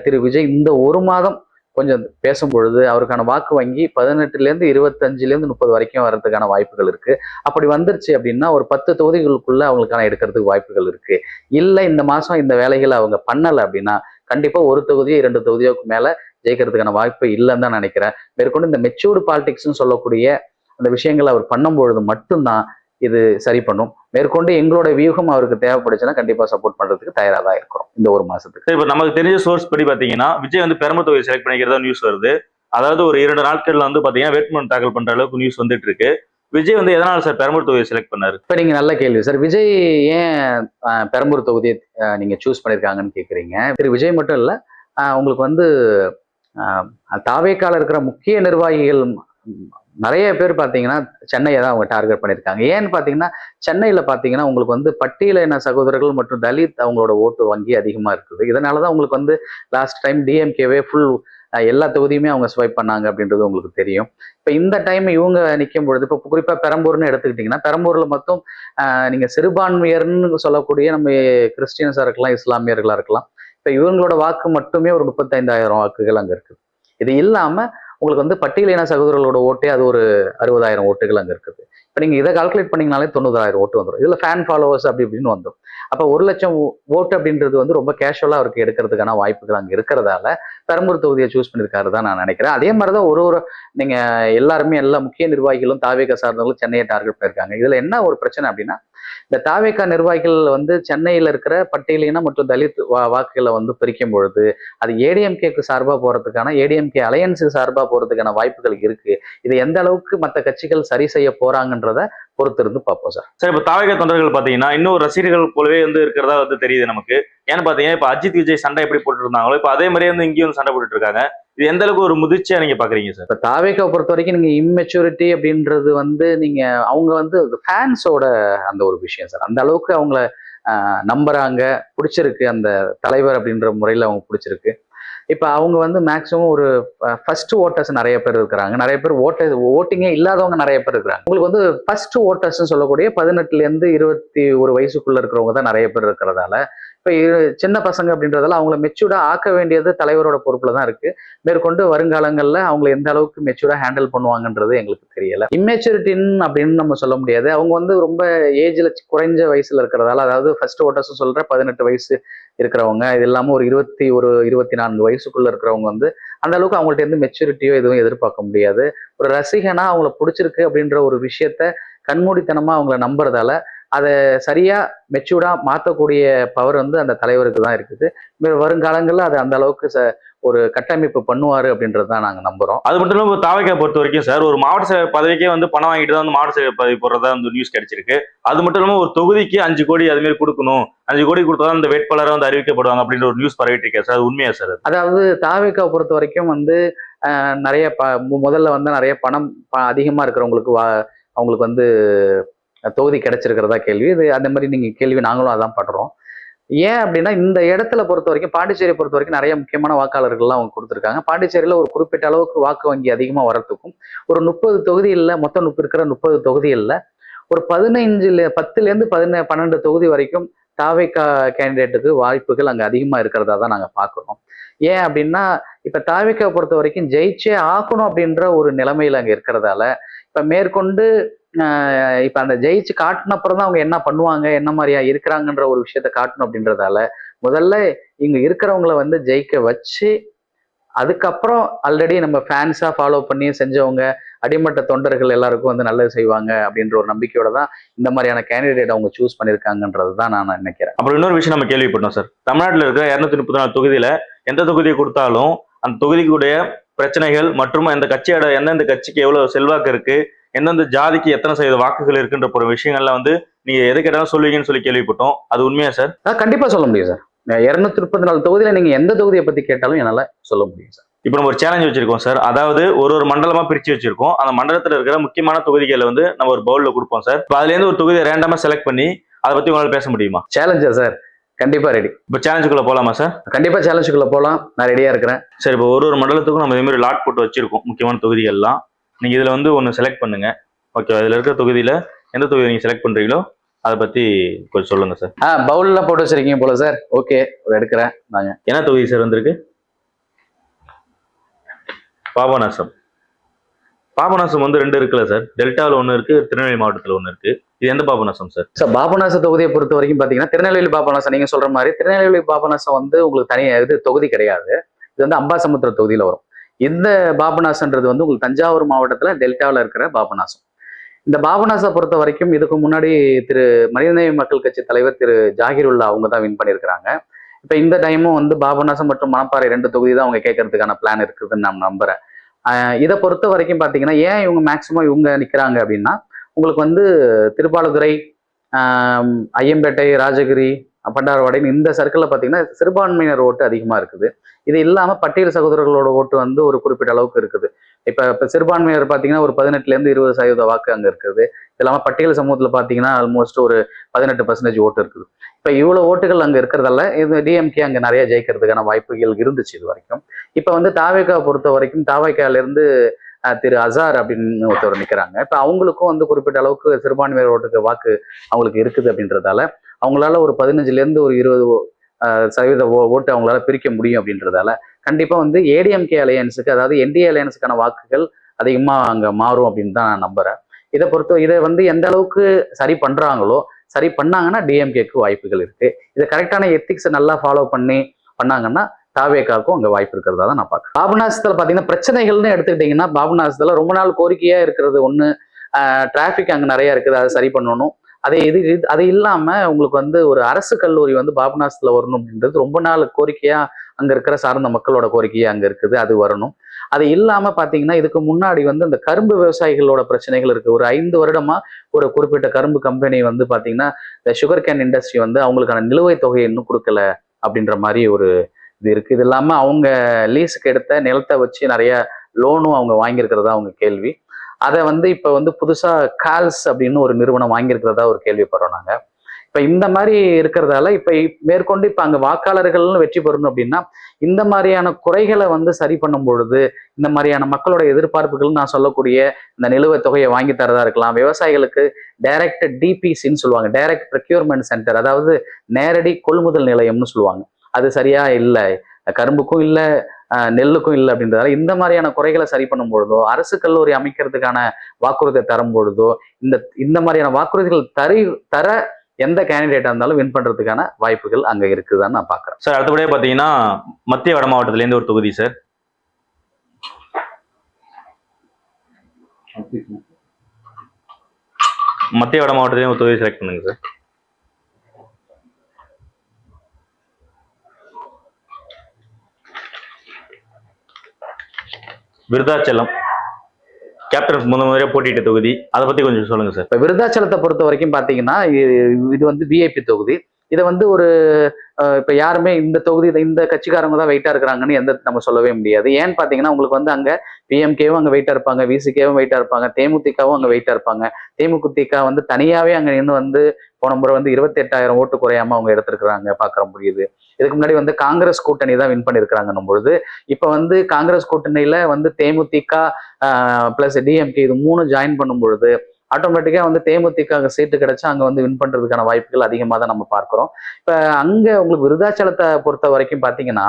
திரு விஜய் இந்த 1 மாதம் கொஞ்சம் பேசும் பொழுது அவருக்கான வாக்கு வங்கி 18 25 30 வரைக்கும் வர்றதுக்கான வாய்ப்புகள் இருக்கு. அப்படி வந்துருச்சு அப்படின்னா ஒரு 10 தொகுதிகளுக்குள்ள அவங்களுக்கான எடுக்கிறதுக்கு வாய்ப்புகள் இருக்கு. இல்ல இந்த மாசம் இந்த வேலைகளை அவங்க பண்ணல அப்படின்னா கண்டிப்பா 1 தொகுதியோ 2 தொகுதியோக்கு மேல ஜெயிக்கிறதுக்கான வாய்ப்பு இல்லைன்னு தான் நினைக்கிறேன். மேற்கொண்டு இந்த மெச்சூர்டு பாலிடிக்ஸ்ன்னு சொல்லக்கூடிய அந்த விஷயங்களை அவர் பண்ணும்பொழுது மட்டும்தான் இது சரி பண்ணும். மேற்கொண்டு எங்களோட வியூகம் அவருக்கு தேவைப்படுச்சுன்னா கண்டிப்பா சப்போர்ட் பண்றதுக்கு தயாரா தான் இருக்கிறோம் இந்த ஒரு மாசத்துக்கு. சரி, இப்ப நமக்கு தெரிஞ்ச சோர்ஸ் படி பாத்தீங்கன்னா விஜய் வந்து பெரம்பலூர் தொகுதியை செலக்ட் பண்ணிக்கிறதா நியூஸ் வருது. அதாவது ஒரு 2 நாட்கள்ல வந்து பாத்தீங்கன்னா வேட்புமனு தாக்கல் பண்ற அளவுக்கு நியூஸ் வந்துட்டு இருக்கு. விஜய் வந்து எதனால சார் பெரம்பலூர் தொகுதியை செலக்ட் பண்ணாரு? இப்ப நீங்க நல்ல கேள்வி சார். விஜய் ஏன் பெரம்பூர் தொகுதியை நீங்க சூஸ் பண்ணிருக்காங்கன்னு கேக்குறீங்க. திரு விஜய் மட்டும் இல்ல, உங்களுக்கு வந்து தாவேக்கால இருக்கிற முக்கிய நிர்வாகிகள் நிறைய பேர் பாத்தீங்கன்னா சென்னையை தான் அவங்க டார்கெட் பண்ணியிருக்காங்க. ஏன்னு பாத்தீங்கன்னா சென்னையில பாத்தீங்கன்னா உங்களுக்கு வந்து பட்டியலின சகோதரர்கள் மற்றும் தலித் அவங்களோட ஓட்டு வங்கி அதிகமா இருக்குது. இதனாலதான் உங்களுக்கு வந்து லாஸ்ட் டைம் டிஎம்கேவே ஃபுல் எல்லா தொகுதியுமே அவங்க ஸ்வைப் பண்ணாங்க அப்படின்றது உங்களுக்கு தெரியும். இப்ப இந்த டைம் இவங்க நிற்கும் பொழுது இப்ப குறிப்பா பெரம்பூர்னு எடுத்துக்கிட்டீங்கன்னா பெரம்பூர்ல மொத்தம் நீங்க சிறுபான்மையர்னு சொல்லக்கூடிய நம்ம கிறிஸ்டியன்ஸா இருக்கலாம், இஸ்லாமியர்களா இருக்கலாம். இப்ப இவங்களோட வாக்கு மட்டுமே ஒரு 35,000 வாக்குகள் அங்க இருக்குது. இது இல்லாம உங்களுக்கு வந்து பட்டியலின சகோதரர்களோட ஓட்டே அது ஒரு 60,000 ஓட்டுகள் அங்க இருக்குது. இப்ப நீங்க இதை கால்குலேட் பண்ணீங்கனாலே 90,000 ஓட்டு வந்துடும். இதுல ஃபேன் ஃபாலோவர்ஸ் அப்படி இப்படின்னு வந்துடும். அப்ப 1,00,000 ஓட்டு அப்படின்றது வந்து ரொம்ப கேஷுவலா அவருக்கு எடுக்கிறதுக்கான வாய்ப்புகள் அங்க இருக்கிறதால பெரம்பூர் தொகுதியை சூஸ் பண்ணிருக்காரு தான் நான் நினைக்கிறேன். அதே மாதிரிதான் ஒரு நீங்க எல்லாருமே எல்லா முக்கிய நிர்வாகிகளும் தாவேகா சார்ந்தவங்களும் சென்னையை டார்கெட் பண்ணிருக்காங்க. இதுல என்ன ஒரு பிரச்சனை அப்படின்னா இந்த தாவேகா நிர்வாகிகள் வந்து சென்னையில இருக்கிற பட்டியலின மற்றும் தலித் வாக்குகளை வந்து பிரிக்கும் பொழுது அது ஏடிஎம்கேக்கு சார்பா போறதுக்கான ஏடிஎம்கே அலையன்ஸுக்கு சார்பா போறதுக்கான வாய்ப்புகள் இருக்கு. இது எந்த அளவுக்கு மற்ற கட்சிகள் சரி செய்ய போறாங்கன்றத பொறுத்து இருந்து பார்ப்போம் சார். சார், இப்ப தாவேகா தொண்டர்கள் பாத்தீங்கன்னா இன்னும் ரசிகர்கள் போலவே வந்து இருக்கிறதா வந்து தெரியுது நமக்கு. ஏன்னு பாத்தீங்கன்னா இப்ப அஜித் விஜய் சண்டை எப்படி போட்டு இருந்தாங்களோ இப்ப அதே மாதிரியே வந்து இங்கேயும் சண்டை போட்டுட்டு இருக்காங்க. இது எந்த அளவுக்கு ஒரு முதிர்ச்சியா நீங்க பாக்குறீங்க சார்? இப்ப தாவேக்காவை பொறுத்த வரைக்கும் நீங்க இம்மெச்சூரிட்டி அப்படின்றது வந்து நீங்க அவங்க வந்து ஃபேன்ஸோட அந்த ஒரு விஷயம் சார். அந்த அளவுக்கு அவங்கள நம்புறாங்க, பிடிச்சிருக்கு அந்த தலைவர் அப்படின்ற முறையில அவங்க பிடிச்சிருக்கு. இப்ப அவங்க வந்து மேக்சிமம் ஒரு ஃபர்ஸ்ட் ஓட்டர்ஸ் நிறைய பேர் இருக்கிறாங்க. நிறைய பேர் ஓட்டிங்கே இல்லாதவங்க நிறைய பேர் இருக்கிறாங்க. உங்களுக்கு வந்து ஃபர்ஸ்ட் ஓட்டர்ஸ் சொல்லக்கூடிய 18ல இருந்து 21 வயசுக்குள்ள இருக்கிறவங்க தான் நிறைய பேர் இருக்கிறதால இப்ப சின்ன பசங்க அப்படின்றதால அவங்கள மெச்சூர்டா ஆக்க வேண்டியது தலைவரோட பொறுப்புல தான் இருக்கு. மேற்கொண்டு வருங்காலங்கள்ல அவங்களை எந்த அளவுக்கு மெச்சூர்டா ஹேண்டில் பண்ணுவாங்கன்றது எங்களுக்கு தெரியல. இம்மெச்சூரிட்டின்னு அப்படின்னு நம்ம சொல்ல முடியாது. அவங்க வந்து ரொம்ப ஏஜ்ல குறைஞ்ச வயசுல இருக்கிறதால, அதாவது ஃபர்ஸ்ட் ஓட்டர்ஸ் சொல்ற 18 வயசு இருக்கிறவங்க, இது இல்லாம ஒரு 24 வயசுக்குள்ள இருக்கிறவங்க வந்து அந்த அளவுக்கு அவங்கள்ட்ட இருந்து மெச்சூரிட்டியோ எதுவும் எதிர்பார்க்க முடியாது. ஒரு ரசிகனா அவங்கள பிடிச்சிருக்கு அப்படின்ற ஒரு விஷயத்த கண்மூடித்தனமா அவங்கள நம்புறதால அதை சரியா மெச்சூர்டா மாற்றக்கூடிய பவர் வந்து அந்த தலைவருக்கு தான் இருக்குது. வருங்காலங்களில் அது அந்த அளவுக்கு ஒரு கட்டமைப்பு பண்ணுவாரு அப்படின்றது தான் நாங்க நம்புறோம். அது மட்டும் இல்லாம தாவேகா பொறுத்த வரைக்கும் சார் ஒரு மாவட்ட செயலர் பதவிக்கே வந்து பணம் வாங்கிட்டு தான் வந்து மாவட்ட செயலர் பதவி போடுறதா வந்து நியூஸ் கிடைச்சிருக்கு. அது மட்டும் இல்லாம ஒரு தொகுதிக்கு 5 கோடி அது மாதிரி கொடுக்கணும், 5 கோடி கொடுத்தா அந்த வேட்பாளரை வந்து அறிவிக்கப்படுவாங்க அப்படின்ற ஒரு நியூஸ் பரவிட்டு இருக்கேன் சார். அது உண்மையா சார்? அதாவது தாவேகா பொறுத்த வரைக்கும் வந்து நிறைய முதல்ல வந்து நிறைய பணம் அதிகமா இருக்கிறவங்களுக்கு அவங்களுக்கு வந்து தொகுதி கிடைச்சிருக்கிறதா கேள்வி. இது அந்த மாதிரி நீங்க கேள்வி நாங்களும் அதான் படுறோம். ஏன் அப்படின்னா இந்த இடத்துல பொறுத்த வரைக்கும் பாண்டிச்சேரியை பொறுத்த வரைக்கும் நிறைய முக்கியமான வாக்காளர்கள்லாம் அவங்க கொடுத்துருக்காங்க. பாண்டிச்சேரியில ஒரு குறிப்பிட்ட அளவுக்கு வாக்கு வங்கி அதிகமா வர்றதுக்கும் ஒரு 30 தொகுதியில் மொத்தம் இருக்கிற 30 தொகுதியில் ஒரு 10ல இருந்து 12 தொகுதி வரைக்கும் தாவேகா கேண்டிடேட்டுக்கு வாய்ப்புகள் அங்க அதிகமா இருக்கிறதா தான் நாங்க பாக்குறோம். ஏன் அப்படின்னா இப்ப தாவேகா பொறுத்த வரைக்கும் ஜெயிச்சே ஆகணும் அப்படின்ற ஒரு நிலைமையில அங்க இருக்கிறதால இப்ப மேற்கொண்டு இப்ப அந்த ஜெயிச்சு காட்டின அப்புறம் தான் அவங்க என்ன பண்ணுவாங்க, என்ன மாதிரியா இருக்கிறாங்கன்ற ஒரு விஷயத்த காட்டணும் அப்படின்றதால முதல்ல இங்க இருக்கிறவங்கள வந்து ஜெயிக்க வச்சு அதுக்கப்புறம் ஆல்ரெடி நம்ம ஃபேன்ஸா ஃபாலோ பண்ணி செஞ்சவங்க அடிமட்ட தொண்டர்கள் எல்லாருக்கும் வந்து நல்லது செய்வாங்க அப்படின்ற ஒரு நம்பிக்கையோட தான் இந்த மாதிரியான கேண்டிடேட் அவங்க சூஸ் பண்ணிருக்காங்கன்றது தான் நான் நினைக்கிறேன். அப்புறம் இன்னொரு விஷயம் நம்ம கேள்விப்பட்டோம் சார். தமிழ்நாட்டில் இருக்கிற 234 தொகுதியில எந்த தொகுதியை கொடுத்தாலும் அந்த தொகுதிக்குடைய பிரச்சனைகள் மற்றும் அந்த கட்சியோட எந்தெந்த கட்சிக்கு எவ்வளவு செல்வாக்கு இருக்கு, எந்தெந்த ஜாதிக்கு எத்தனை சதவீத வாக்குகள் இருக்குன்ற ஒரு விஷயங்கள்ல வந்து நீங்க எது கேட்டாலும் சொல்லுவீங்கன்னு சொல்லி கேள்விப்பட்டோம். அது உண்மையா சார்? கண்டிப்பா சொல்ல முடியும் சார். 234 தொகுதியில நீங்க எந்த தொகுதியை பத்தி கேட்டாலும் என்னால சொல்ல முடியும் சார். இப்ப நம்ம ஒரு சேலஞ்ச் வச்சிருக்கோம் சார். அதாவது ஒரு மண்டலமா பிரிச்சு வச்சிருக்கோம். அந்த மண்டலத்துல இருக்கிற முக்கியமான தொகுதிகளை வந்து நம்ம ஒரு பவுல்ல கொடுப்போம் சார். இப்ப அதுல இருந்து ஒரு தொகுதியை ரேண்டமா செலக்ட் பண்ணி அதை பத்தி உங்களால பேச முடியுமா? சேலஞ்சா சார்? கண்டிப்பா ரெடி. இப்ப சேலஞ்சுக்குள்ள போலாமா சார்? கண்டிப்பா சேலஞ்சுக்குள்ள போலாம், நான் ரெடியா இருக்கிறேன். சரி, இப்போ ஒரு மண்டலத்துக்கும் நம்ம இதே மாதிரி லாட் போட்டு வச்சிருக்கோம் முக்கியமான தொகுதிகள்லாம். நீங்க இதுல வந்து ஒன்னு செலக்ட் பண்ணுங்க. ஓகே, இதுல இருக்கிற தொகுதியில எந்த தொகுதி நீங்க செலக்ட் பண்றீங்களோ அதை பத்தி கொஞ்சம் சொல்லுங்க சார். பவுல்ல போட்டு வச்சிருக்கீங்க போல சார். ஓகே, எடுக்கிறேன். நாங்க என்ன தொகுதி சார் வந்திருக்கு? பாபநாசம். பாபநாசம் வந்து 2 இருக்குல்ல சார். டெல்டாவில் 1 இருக்கு, திருநெல்வேலி மாவட்டத்தில் 1 இருக்கு. இது எந்த பாபநாசம் சார்? சார் பாபநாச தொகுதியை பொறுத்த வரைக்கும் பாத்தீங்கன்னா திருநெல்வேலி பாபநாசம் நீங்க சொல்ற மாதிரி திருநெல்வேலி பாபநாசம் வந்து உங்களுக்கு தனியா இது தொகுதி கிடையாது. இது வந்து அம்பாசமுத்திர தொகுதியில வரும். இந்த பாபநாசன்றது வந்து உங்களுக்கு தஞ்சாவூர் மாவட்டத்துல டெல்டாவில் இருக்கிற பாபநாசம். இந்த பாபநாசை பொறுத்த வரைக்கும் இதுக்கு முன்னாடி திரு மனிதநேய மக்கள் கட்சி தலைவர் திரு ஜாகிருல்லா அவங்க தான் வின் பண்ணியிருக்கிறாங்க. இப்போ இந்த டைமும் வந்து பாபநாசம் மற்றும் மணப்பாறை 2 தொகுதி தான் அவங்க கேட்கறதுக்கான பிளான் இருக்குதுன்னு நான் நம்புறேன். இதை பொறுத்த வரைக்கும் பார்த்தீங்கன்னா ஏன் இவங்க மேக்சிமம் இவங்க நிற்கிறாங்க அப்படின்னா உங்களுக்கு வந்து திருப்பாலதுறை, ஐயம்பேட்டை, ராஜகிரி, பண்டாரவாடைன்னு இந்த சர்க்கிளில் பார்த்தீங்கன்னா சிறுபான்மையினர் ஓட்டு அதிகமாக இருக்குது. இது இல்லாமல் பட்டியல் சகோதரர்களோட ஓட்டு வந்து ஒரு குறிப்பிட்ட அளவுக்கு இருக்குது. இப்போ சிறுபான்மையினர் பார்த்தீங்கன்னா ஒரு 18% 20% வாக்கு அங்கே இருக்குது. இது இல்லாமல் பட்டியல் சமூகத்தில் பார்த்தீங்கன்னா ஆல்மோஸ்ட் ஒரு 18% ஓட்டு இருக்குது. இப்போ இவ்வளோ ஓட்டுகள் அங்கே இருக்கிறதால இது டிஎம்கே அங்கே நிறைய ஜெயிக்கிறதுக்கான வாய்ப்புகள் இருந்துச்சு இது வரைக்கும். இப்போ வந்து தாவேக்காவை பொறுத்த வரைக்கும் தாவேக்காவிலேருந்து திரு அசார் அப்படின்னு ஒருத்தர் நிற்கிறாங்க. இப்போ அவங்களுக்கும் வந்து குறிப்பிட்ட அளவுக்கு சிறுபான்மையினர் ஓட்டுக்கு வாக்கு அவங்களுக்கு இருக்குது அப்படின்றதால அவங்களால ஒரு 15% ஒரு 20% ஓட்டு அவங்களால பிரிக்க முடியும் அப்படின்றதால கண்டிப்பா வந்து ஏடிஎம்கே அலையன்ஸுக்கு, அதாவது என்டிஏ அலையன்ஸுக்கான வாக்குகள் அதிகமா அங்க மாறும் அப்படின்னு தான் நான் நம்புறேன். இதை வந்து எந்த அளவுக்கு சரி பண்றாங்களோ, சரி பண்ணாங்கன்னா டிஎம்கேக்கு வாய்ப்புகள் இருக்கு. இதை கரெக்டான எத்திக்ஸை நல்லா ஃபாலோ பண்ணாங்கன்னா தாவேக்காவுக்கும் அங்க வாய்ப்பு இருக்கிறதா தான் நான் பார்க்குறேன். பாபநாசத்துல பாத்தீங்கன்னா பிரச்சனைகள்னு எடுத்துக்கிட்டீங்கன்னா பாபநாசத்துல ரொம்ப நாள் கோரிக்கையா இருக்கிறது ஒண்ணு, டிராஃபிக் அங்க நிறைய இருக்குது, அதை சரி பண்ணணும். அது இல்லாம உங்களுக்கு வந்து ஒரு அரசு கல்லூரி வந்து பாபநாசத்துல வரணும் அப்படின்றது ரொம்ப நாள் கோரிக்கையா அங்க இருக்கிற சார்ந்த மக்களோட கோரிக்கையா அங்க இருக்குது, அது வரணும். அது இல்லாம பாத்தீங்கன்னா இதுக்கு முன்னாடி வந்து இந்த கரும்பு விவசாயிகளோட பிரச்சனைகள் இருக்கு. ஒரு 5 வருடமா ஒரு குறிப்பிட்ட கரும்பு கம்பெனி வந்து பாத்தீங்கன்னா இந்த சுகர் கேன் இண்டஸ்ட்ரி வந்து அவங்களுக்கான நிலுவைத் தொகையை இன்னும் கொடுக்கல அப்படின்ற மாதிரி ஒரு இது இருக்கு. இது இல்லாம அவங்க லீஸுக்கு எடுத்த நிலத்தை வச்சு நிறைய லோனும் அவங்க வாங்கியிருக்கிறதா அவங்க கேள்வி. அதை வந்து இப்ப வந்து புதுசா கால்ஸ் அப்படின்னு ஒரு நிறுவனம் வாங்கியிருக்கிறதா ஒரு கேள்விப்படுறோம் நாங்க. இப்ப இந்த மாதிரி இருக்கிறதால மேற்கொண்டு இப்ப அங்க வாக்காளர்கள்னு வெற்றி பெறணும் அப்படின்னா இந்த மாதிரியான குறைகளை வந்து சரி பண்ணும் பொழுது, இந்த மாதிரியான மக்களோட எதிர்பார்ப்புகள் நான் சொல்லக்கூடிய இந்த நிலுவைத் தொகையை வாங்கி தரதா இருக்கலாம், விவசாயிகளுக்கு டைரக்ட் டிபிசின்னு சொல்லுவாங்க, டைரக்ட் ப்ரொக்யூர்மெண்ட் சென்டர், அதாவது நேரடி கொள்முதல் நிலையம்னு சொல்லுவாங்க, அது சரியா இல்லை, கரும்புக்கும் இல்லை நெல்லுக்கும் இல்லை அப்படின்றதால இந்த மாதிரியான குறைகளை சரி பண்ணும் பொழுதோ, அரசு கல்லூரி அமைக்கிறதுக்கான வாக்குறுதியை தரும் பொழுதோ, இந்த மாதிரியான வாக்குறுதிகள் தர எந்த கேண்டிடேட்டா இருந்தாலும் வின் பண்றதுக்கான வாய்ப்புகள் அங்க இருக்குதான்னு நான் பாக்குறேன். சார் அடுத்தபடியே பாத்தீங்கன்னா மத்திய வட மாவட்டத்துல இருந்து ஒரு தொகுதி சார். மத்திய வட மாவட்டத்திலேயே ஒரு தொகுதி செலக்ட் பண்ணுங்க சார். விருதாச்சலம் கேப்டன் முதல்ல போட்டியிட்ட தொகுதி, அதை பத்தி கொஞ்சம் சொல்லுங்க சார். இப்ப விருதாச்சலத்தை பொறுத்த வரைக்கும் பாத்தீங்கன்னா இது வந்து விஐபி தொகுதி. இதை வந்து ஒரு இப்ப யாருமே இந்த தொகுதி இந்த கட்சிக்காரங்க தான் வெயிட்டா இருக்கிறாங்கன்னு நம்ம சொல்லவே முடியாது. ஏன்னு பாத்தீங்கன்னா உங்களுக்கு வந்து அங்க பிஎம்கேவும் அங்க வெயிட்டா இருப்பாங்க, விசிகேவும் வெயிட்டா இருப்பாங்க, தேமுதிகவும் அங்க வெயிட்டா இருப்பாங்க. தேமுதிக வந்து தனியாவே அங்க நின்று வந்து போன முறை வந்து 28,000 ஓட்டு குறையாம அவங்க எடுத்திருக்கிறாங்க பாக்குற முடியுது. இதுக்கு முன்னாடி வந்து காங்கிரஸ் கூட்டணி தான் வின் பண்ணிருக்கிறாங்கன்னும் பொழுது இப்ப வந்து காங்கிரஸ் கூட்டணியில வந்து தேமுதிக பிளஸ் டிஎம்கே இது 3 ஜாயின் பண்ணும் பொழுது ஆட்டோமேட்டிக்கா வந்து தேமுதிக சீட்டு கிடைச்சா அங்க வந்து வின் பண்றதுக்கான வாய்ப்புகள் அதிகமா தான் நம்ம பார்க்கிறோம். இப்ப அங்க உங்களுக்கு விருதாச்சலத்தை பொறுத்த வரைக்கும் பாத்தீங்கன்னா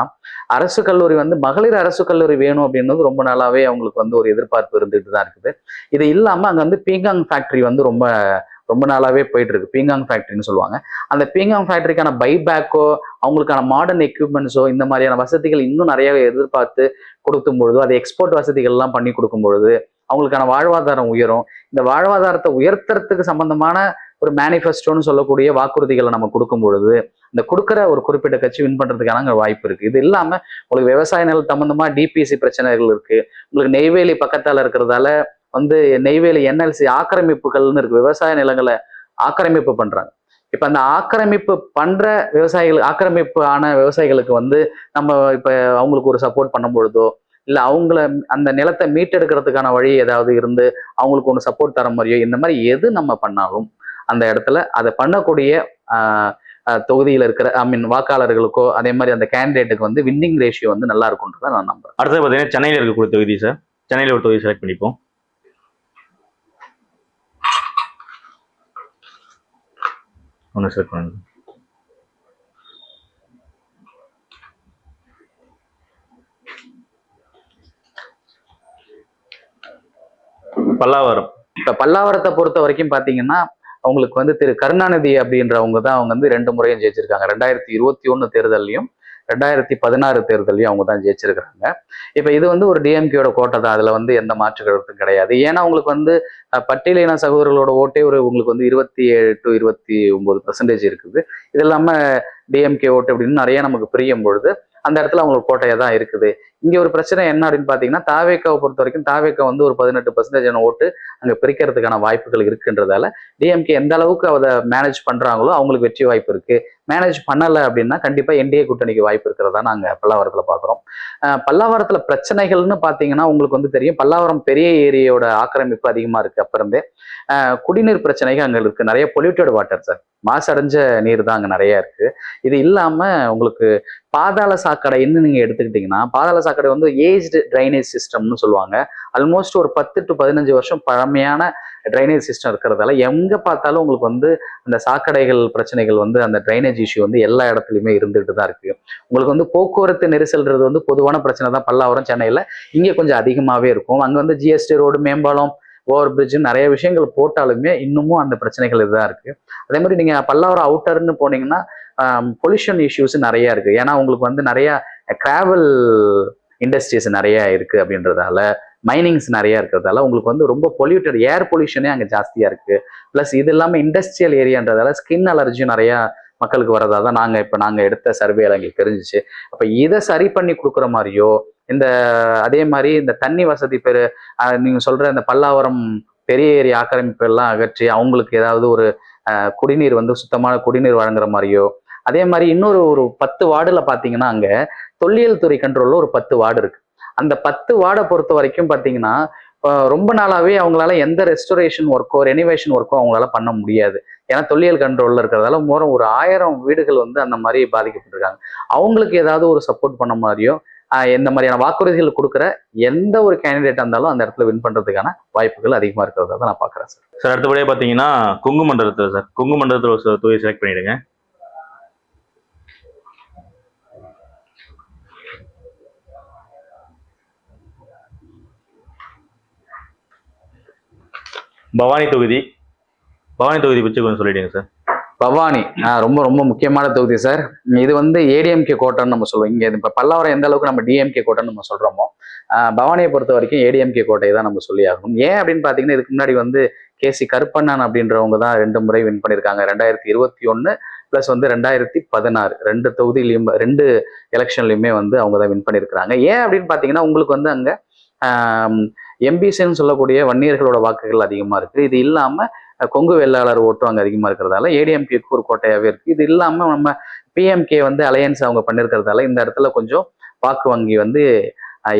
அரசு கல்லூரி வந்து மகளிர் அரசு கல்லூரி வேணும் அப்படின்றது ரொம்ப நாளாவே அவங்களுக்கு வந்து ஒரு எதிர்பார்ப்பு இருந்துட்டு தான் இருக்குது. இது இல்லாம அங்க வந்து பீங்காங் ஃபேக்டரி வந்து ரொம்ப நாளாவே போயிட்டு இருக்கு, பீங்காங் ஃபேக்டரின்னு சொல்லுவாங்க. அந்த பீங்காங் ஃபேக்டரிக்கான பைபேக்கோ அவங்களுக்கான மாடர்ன் எக்யூப்மெண்ட்ஸோ இந்த மாதிரியான வசதிகள் இன்னும் நிறைய எதிர்பார்த்து கொடுக்கும் பொழுதோ, அதை எக்ஸ்போர்ட் வசதிகள் எல்லாம் பண்ணி கொடுக்கும் பொழுது அவங்களுக்கான வாழ்வாதாரம் உயரும். இந்த வாழ்வாதாரத்தை உயர்த்துறதுக்கு சம்பந்தமான ஒரு மேனிஃபெஸ்டோன்னு சொல்லக்கூடிய வாக்குறுதிகளை நம்ம கொடுக்கும் பொழுது இந்த கொடுக்குற ஒரு குறிப்பிட்ட கட்சி வின் பண்றதுக்கான வாய்ப்பு இருக்கு. இது இல்லாம உங்களுக்கு விவசாய நிலம் சம்பந்தமா டிபிசி பிரச்சனைகள் இருக்கு. உங்களுக்கு நெய்வேலி பக்கத்தால இருக்கிறதால வந்து நெய்வேலி என்எல்சி ஆக்கிரமிப்புகள்னு இருக்கு, விவசாய நிலங்களை ஆக்கிரமிப்பு பண்றாங்க. இப்ப அந்த ஆக்கிரமிப்பு பண்ற ஆக்கிரமிப்பு ஆன விவசாயிகளுக்கு வந்து நம்ம இப்ப அவங்களுக்கு ஒரு சப்போர்ட் பண்ணும் பொழுதோ, இல்ல அவங்கள அந்த நிலத்தை மீட்டெடுக்கிறதுக்கான வழி ஏதாவது இருந்து அவங்களுக்கு ஒன்று சப்போர்ட் தர மாதிரியோ, இந்த மாதிரி எது நம்ம பண்ணாலும் அந்த இடத்துல அதை பண்ணக்கூடிய தொகுதியில் இருக்கிற வாக்காளர்களுக்கோ அதே மாதிரி அந்த கேண்டிடேட்டுக்கு வந்து வின்னிங் ரேஷியோ வந்து நல்லா இருக்கும்ன்றத நான் நம்புறேன். அடுத்தது பார்த்தீங்கன்னா சென்னையில் இருக்கக்கூடிய தொகுதி சார். சென்னையில் ஒரு தொகுதி செலக்ட் பண்ணிப்போம். ஒன்று செலக்ட் பண்ணுங்க. பல்லாவரம். இப்ப பல்லாவரத்தை பொறுத்த வரைக்கும் பாத்தீங்கன்னா அவங்களுக்கு வந்து திரு கருணாநிதி அப்படின்றவங்க தான் அவங்க வந்து 2 முறையும் ஜெயிச்சிருக்காங்க. 2021 தேர்தலையும் 2016 தேர்தலையும் அவங்க தான் ஜெயிச்சிருக்கிறாங்க. இப்போ இது வந்து ஒரு டிஎம்கேயோட கோட்டை தான், அதுல வந்து எந்த மாற்று கருத்தும் கிடையாது. ஏன்னா உங்களுக்கு வந்து பட்டியலின சகோதரர்களோட ஓட்டே உங்களுக்கு வந்து 27 to 29% இருக்குது. இது இல்லாம டிஎம்கே ஓட்டு அப்படின்னு நிறைய நமக்கு பிரியும் பொழுது அந்த இடத்துல அவங்களுக்கு கோட்டையா தான் இருக்குது. இங்க ஒரு பிரச்சனை என்ன அப்படின்னு பாத்தீங்கன்னா, தாவேக்காவை பொறுத்த வரைக்கும் தாவேக்கா வந்து ஒரு 18% ஓட்டு அங்க பிரிக்கிறதுக்கான வாய்ப்புகள் இருக்குன்றதால டிஎம்கே எந்த அளவுக்கு அதை மேனேஜ் பண்றாங்களோ அவங்களுக்கு வெற்றி வாய்ப்பு இருக்கு. மேனேஜ் பண்ணல அப்படின்னா கண்டிப்பா என்டிஏ கூட்டணிக்கு வாய்ப்பு இருக்கிறதா நாங்க பல்லாவரத்துல பாக்குறோம். பல்லாவரத்துல பிரச்சனைகள்னு பாத்தீங்கன்னா உங்களுக்கு வந்து தெரியும், பல்லாவரம் பெரிய ஏரியோட ஆக்கிரமிப்பு அதிகமா இருக்கு. அப்ப இருந்தே குடிநீர் பிரச்சனைகள் அங்க இருக்கு. நிறைய பொல்யூட்டட் வாட்டர் சார், மாசடைஞ்ச நீர் தான் அங்க நிறைய இருக்கு. இது இல்லாம உங்களுக்கு பாதாள சாக்கடைன்னு நீங்க எடுத்துக்கிட்டீங்கன்னா, பாதாள சாக்கடை வந்து ஏஜ்டு ட்ரைனேஜ் சிஸ்டம்னு சொல்லுவாங்க. ஆல்மோஸ்ட் ஒரு 10 to 15 வருஷம் பழமையான ட்ரைனேஜ் சிஸ்டம் இருக்கிறதால எங்க பார்த்தாலும் உங்களுக்கு வந்து அந்த சாக்கடைகள் பிரச்சனைகள் வந்து அந்த ட்ரைனேஜ் இஷ்யூ வந்து எல்லா இடத்துலையுமே இருந்துகிட்டு தான் இருக்கு. உங்களுக்கு வந்து போக்குவரத்து நெரிசல்ன்றது வந்து பொதுவான பிரச்சனை தான் பல்லாவரம் சென்னையில, இங்கே கொஞ்சம் அதிகமாகவே இருக்கும். அங்கே வந்து ஜிஎஸ்டி ரோடு, மேம்பாலம், ஓவர் பிரிட்ஜ் நிறைய விஷயங்கள் போட்டாலுமே இன்னமும் அந்த பிரச்சனைகள் இதுதான் இருக்கு. அதே மாதிரி நீங்க பல்லாவரம் அவுட்டர்னு போனீங்கன்னா பொல்யூஷன் இஷ்யூஸ் நிறைய இருக்கு. ஏன்னா உங்களுக்கு வந்து நிறைய டிராவல் இண்டஸ்ட்ரீஸ் நிறைய இருக்கு அப்படின்றதால, மைனிங்ஸ் நிறைய இருக்கிறதால உங்களுக்கு வந்து ரொம்ப பொல்யூட்டட் ஏர் பொல்யூஷனே அங்கே ஜாஸ்தியா இருக்கு. பிளஸ் இது இல்லாமல் இண்டஸ்ட்ரியல் ஏரியான்றதால ஸ்கின் அலர்ஜியும் நிறைய மக்களுக்கு வரதா தான் நாங்க எடுத்த சர்வேல எங்களுக்கு தெரிஞ்சிச்சு. அப்ப இதை சரி பண்ணி கொடுக்குற மாதிரியோ இந்த அதே மாதிரி இந்த தண்ணி வசதி நீங்க சொல்ற இந்த பல்லாவரம் பெரிய ஏரி ஆக்கிரமிப்பு எல்லாம் அகற்றி அவங்களுக்கு ஏதாவது ஒரு குடிநீர் வந்து சுத்தமான குடிநீர் வழங்குற மாதிரியோ, அதே மாதிரி இன்னொரு ஒரு 10 வார்டுல பாத்தீங்கன்னா அங்க தொல்லியல் துறை கண்ட்ரோல்ல ஒரு 10 வார்டு இருக்கு. அந்த 10 வார்டை பொறுத்த வரைக்கும் பாத்தீங்கன்னா ரொம்ப நாளாவே அவங்களால எந்த ரெஸ்டோரேஷன் ஒர்க்கோ ரெனிவேஷன் ஒர்க்கோ அவங்களால பண்ண முடியாது. ஏன்னா தொல்லியல் கண்ட்ரோல்ல இருக்கிறதால ஒரு 1000 வீடுகள் வந்து அந்த மாதிரி பாதிக்கப்பட்டிருக்காங்க. அவங்களுக்கு ஏதாவது ஒரு சப்போர்ட் பண்ண மாதிரியோ எந்த மாதிரியான வாக்குறுதிகள் கொடுக்குற எந்த ஒரு கேண்டிடேட்டா இருந்தாலும் அந்த இடத்துல வின் பண்றதுக்கான வாய்ப்புகள் அதிகமா இருக்கிறதா தான் நான் பாக்குறேன் சார். சார் அடுத்தபடியே பாத்தீங்கன்னா கொங்கு மண்டலத்துல சார், கொங்கு மண்டலத்துல ஒரு தொகுதி செலக்ட் பண்ணிடுங்க. பவானி தொகுதி பற்றி கொஞ்சம் சொல்லிடுங்க சார். பவானி ரொம்ப ரொம்ப முக்கியமான தொகுதி சார். இது வந்து ஏடிஎம்கே கோட்டைன்னு நம்ம சொல்லுவோம். இங்க இப்ப பல்லாவரம் எந்த அளவுக்கு நம்ம டிஎம்கே கோட்டைன்னு நம்ம சொல்றோமோ, பவானியை பொறுத்த வரைக்கும் ஏடிஎம்கே கோட்டையை தான் நம்ம சொல்லி ஆகணும். ஏன் அப்படின்னு பாத்தீங்கன்னா, இதுக்கு முன்னாடி வந்து கேசி கருப்பண்ணன் அப்படின்றவங்க தான் 2 முறை வின் பண்ணியிருக்காங்க. 2021 பிளஸ் வந்து 2016 2 தொகுதியிலையும் 2 எலெக்ஷன்லையுமே வந்து அவங்க தான் வின் பண்ணியிருக்கிறாங்க. ஏன் அப்படின்னு பாத்தீங்கன்னா, உங்களுக்கு வந்து அங்க எம்பிசின்னு சொல்லக்கூடிய வன்னியர்களோட வாக்குகள் அதிகமா இருக்கு. இது இல்லாம கொங்கு வெள்ளாளர் ஓட்டும் அங்க அதிகமா இருக்கிறதால ஏடிஎம்கேக்கு ஒரு கோட்டையாவே இருக்கு. இது இல்லாம நம்ம பிஎம்கே வந்து அலையன்ஸ் அவங்க பண்ணிருக்கிறதால இந்த இடத்துல கொஞ்சம் வாக்கு வங்கி வந்து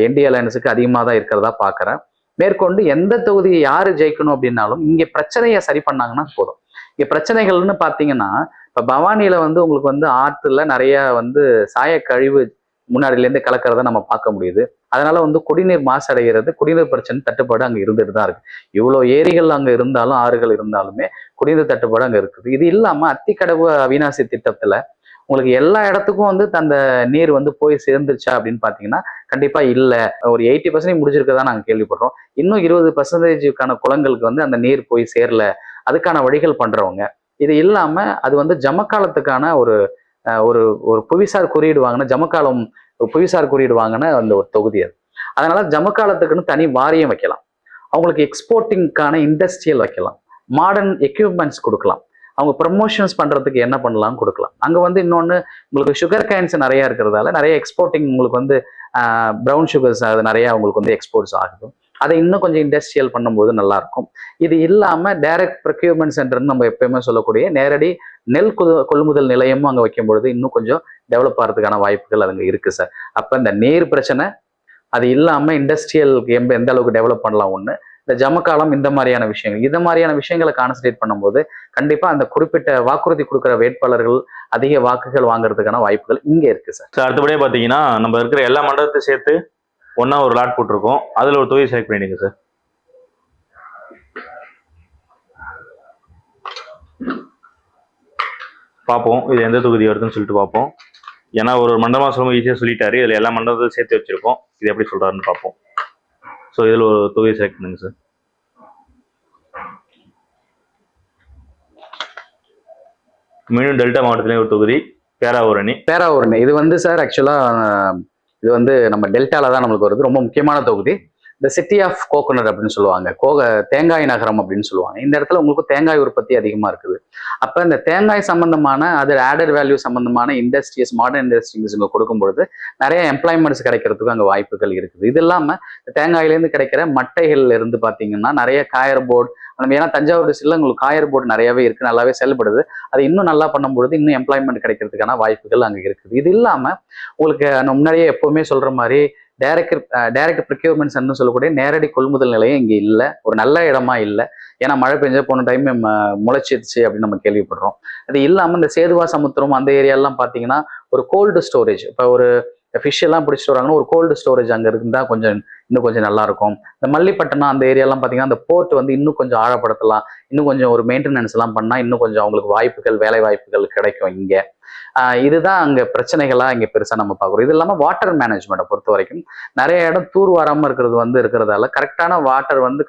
என்டிஏ அலையன்ஸுக்கு அதிகமா தான் இருக்கிறதா பாக்குறேன். மேற்கொண்டு எந்த தொகுதி யாரு ஜெயிக்கணும் அப்படின்னாலும் இங்க பிரச்சனையை சரி பண்ணாங்கன்னா போதும். இங்க பிரச்சனைகள்னு பாத்தீங்கன்னா, இப்ப பவானியில வந்து உங்களுக்கு வந்து ஆற்றுல நிறைய வந்து சாய கழிவு முன்னாடியிலேருந்து கலக்கிறத நம்ம பார்க்க முடியுது. அதனால வந்து குடிநீர் மாசடைகிறது, குடிநீர் பிரச்சனை தட்டுப்பாடு அங்க இருந்துட்டு தான் இருக்கு. இவ்வளோ ஏரிகள் அங்க இருந்தாலும் ஆறுகள் இருந்தாலுமே குடிநீர் தட்டுப்பாடு அங்க இருக்குது. இது இல்லாம அத்திக்கடவு அவிநாசி திட்டத்துல உங்களுக்கு எல்லா இடத்துக்கும் வந்து அந்த நீர் வந்து போய் சேர்ந்துருச்சா அப்படின்னு பாத்தீங்கன்னா கண்டிப்பா இல்ல. ஒரு 80% முடிஞ்சிருக்கதான் நாங்க கேள்விப்படுறோம். இன்னும் 20%க்கான குளங்களுக்கு வந்து அந்த நீர் போய் சேரல. அதுக்கான வழிகள் பண்றவங்க. இது இல்லாம அது வந்து ஜமக்காலத்துக்கான ஒரு ஒரு ஒரு புவிசார் குறியீடு வாங்கின ஜமக்காலம் புவிசார் குறியீடு வாங்கின அந்த ஒரு தொகுதி அது. அதனால ஜமக்காலத்துக்குன்னு தனி வாரியம் வைக்கலாம். அவங்களுக்கு எக்ஸ்போர்ட்டிங்கான இண்டஸ்ட்ரியல் வைக்கலாம். மாடர்ன் எக்யூப்மெண்ட்ஸ் கொடுக்கலாம். அவங்க ப்ரமோஷன்ஸ் பண்றதுக்கு என்ன பண்ணலாம் கொடுக்கலாம். அங்க வந்து இன்னொன்னு உங்களுக்கு சுகர் கேன்ஸ் நிறைய இருக்கிறதால நிறைய எக்ஸ்போர்ட்டிங் உங்களுக்கு வந்து ப்ரௌன் சுகர்ஸ் அது நிறைய உங்களுக்கு வந்து எக்ஸ்போர்ட்ஸ் ஆகுது. அதை இன்னும் கொஞ்சம் இண்டஸ்ட்ரியல் பண்ணும்போது நல்லா இருக்கும். இது இல்லாம டைரக்ட் ப்ரொக்யூர்மெண்ட் சென்டர்னு நம்ம எப்பயுமே சொல்லக்கூடிய நேரடி நெல் கொள்முதல் நிலையமும் அங்க வைக்கும் பொழுது இன்னும் கொஞ்சம் டெவலப் ஆகிறதுக்கான வாய்ப்புகள் அங்க இருக்கு சார். அப்ப இந்த நீர் பிரச்சனை அது இல்லாம இண்டஸ்ட்ரியல் எந்த அளவுக்கு டெவலப் பண்ணலாம் ஒண்ணு, இந்த ஜமக்காலம் இந்த மாதிரியான விஷயங்களை கான்சன்ட்ரேட் பண்ணும்போது கண்டிப்பா அந்த குறிப்பிட்ட வாக்குறுதி கொடுக்குற வேட்பாளர்கள் அதிக வாக்குகள் வாங்குறதுக்கான வாய்ப்புகள் இங்க இருக்கு சார். அடுத்தபடியே பாத்தீங்கன்னா நம்ம இருக்கிற எல்லா மண்டலத்தையும் சேர்த்து ஒன்னா ஒரு லாட் போட்டிருக்கோம். அதுல ஒரு தொகுதி செலக்ட் பண்ணிடுங்க சார். பார்ப்போம் இது எந்த தொகுதி வருதுன்னு சொல்லிட்டு பார்ப்போம். ஏன்னா ஒரு மண்டலமா சொல்லும்போது ஈஸியாக சொல்லிட்டாரு. இதுல எல்லா மண்டலத்தையும் சேர்த்து வச்சிருக்கோம். இது எப்படி சொல்றாருன்னு பார்ப்போம். ஸோ இதுல ஒரு தொகுதி செலக்ட் பண்ணுங்க சார். மீண்டும் டெல்டா மாவட்டத்திலேயே ஒரு தொகுதி பேராவூரணி. பேராவூரணி இது வந்து சார் ஆக்சுவலா இது வந்து நம்ம டெல்டால தான் நம்மளுக்கு வருது. ரொம்ப முக்கியமான தொகுதி. இந்த சிட்டி ஆஃப் கோகோனட் அப்படின்னு சொல்லுவாங்க. தேங்காய் நகரம் அப்படின்னு சொல்லுவாங்க. இந்த இடத்துல உங்களுக்கு தேங்காய் உற்பத்தி அதிகமா இருக்குது. அப்ப இந்த தேங்காய் சம்பந்தமான அது ஆடட் வேல்யூ சம்பந்தமான இண்டஸ்ட்ரீஸ், மாடர்ன் இண்டஸ்ட்ரீஸ் இங்க கொடுக்கும் பொழுது நிறைய எம்ப்ளாய்மெண்ட்ஸ் கிடைக்கிறதுக்கு அங்க வாய்ப்புகள் இருக்குது. இது இல்லாம தேங்காயிலேருந்து கிடைக்கிற மட்டைகள்ல இருந்து பாத்தீங்கன்னா நிறைய காயர் போர்டு, நம்ம ஏன்னா தஞ்சாவூர் டிஸ்ட்ரிக்ட்ல உங்களுக்கு காயர் போர்டு நிறையவே இருக்கு, நல்லாவே செயல்படுது. அது இன்னும் நல்லா பண்ணும்பொழுது இன்னும் எம்ப்ளாய்மெண்ட் கிடைக்கிறதுக்கான வாய்ப்புகள் அங்க இருக்குது. இது இல்லாம உங்களுக்கு நான் முன்னாடியே எப்பவுமே சொல்ற மாதிரி டைரக்ட் ப்ரிக்யூர்மெண்ட்ஸ் சொல்லக்கூடிய நேரடி கொள்முதல் நிலையம் இங்க இல்ல, ஒரு நல்ல இடமா இல்ல. ஏன்னா மழை பெஞ்ச போன டைம் முளைச்சிருச்சு அப்படின்னு நம்ம கேள்விப்படுறோம். அது இல்லாம இந்த சேதுவா சமுத்திரம் அந்த ஏரியாலாம் பாத்தீங்கன்னா ஒரு கோல்டு ஸ்டோரேஜ், இப்ப ஒரு ஃபிஷ் எல்லாம் பிடிச்சிட்டு வராங்கன்னா ஒரு கோல்டு ஸ்டோரேஜ் அங்க இருந்தா இன்னும் கொஞ்சம் நல்லா இருக்கும். இந்த மல்லிப்பட்டினம் அந்த ஏரியாலாம் பாத்தீங்கன்னா அந்த போர்ட் வந்து இன்னும் கொஞ்சம் ஆழப்படுத்தலாம், இன்னும் கொஞ்சம் ஒரு மெயின்டெனன்ஸ் எல்லாம் பண்ணா இன்னும் கொஞ்சம் அவங்களுக்கு வாய்ப்புகள், வேலை வாய்ப்புகள் கிடைக்கும் இங்க. இதுதான் அங்க பிரச்சனைகளா இங்க பெருசா நம்ம பார்க்குறோம். இது இல்லாம வாட்டர் மேனேஜ்மெண்ட்டை பொறுத்த வரைக்கும் நிறைய இடம் தூர் வாராம இருக்கிறது வந்து இருக்கிறதால கரெக்டான வாட்டர் வந்து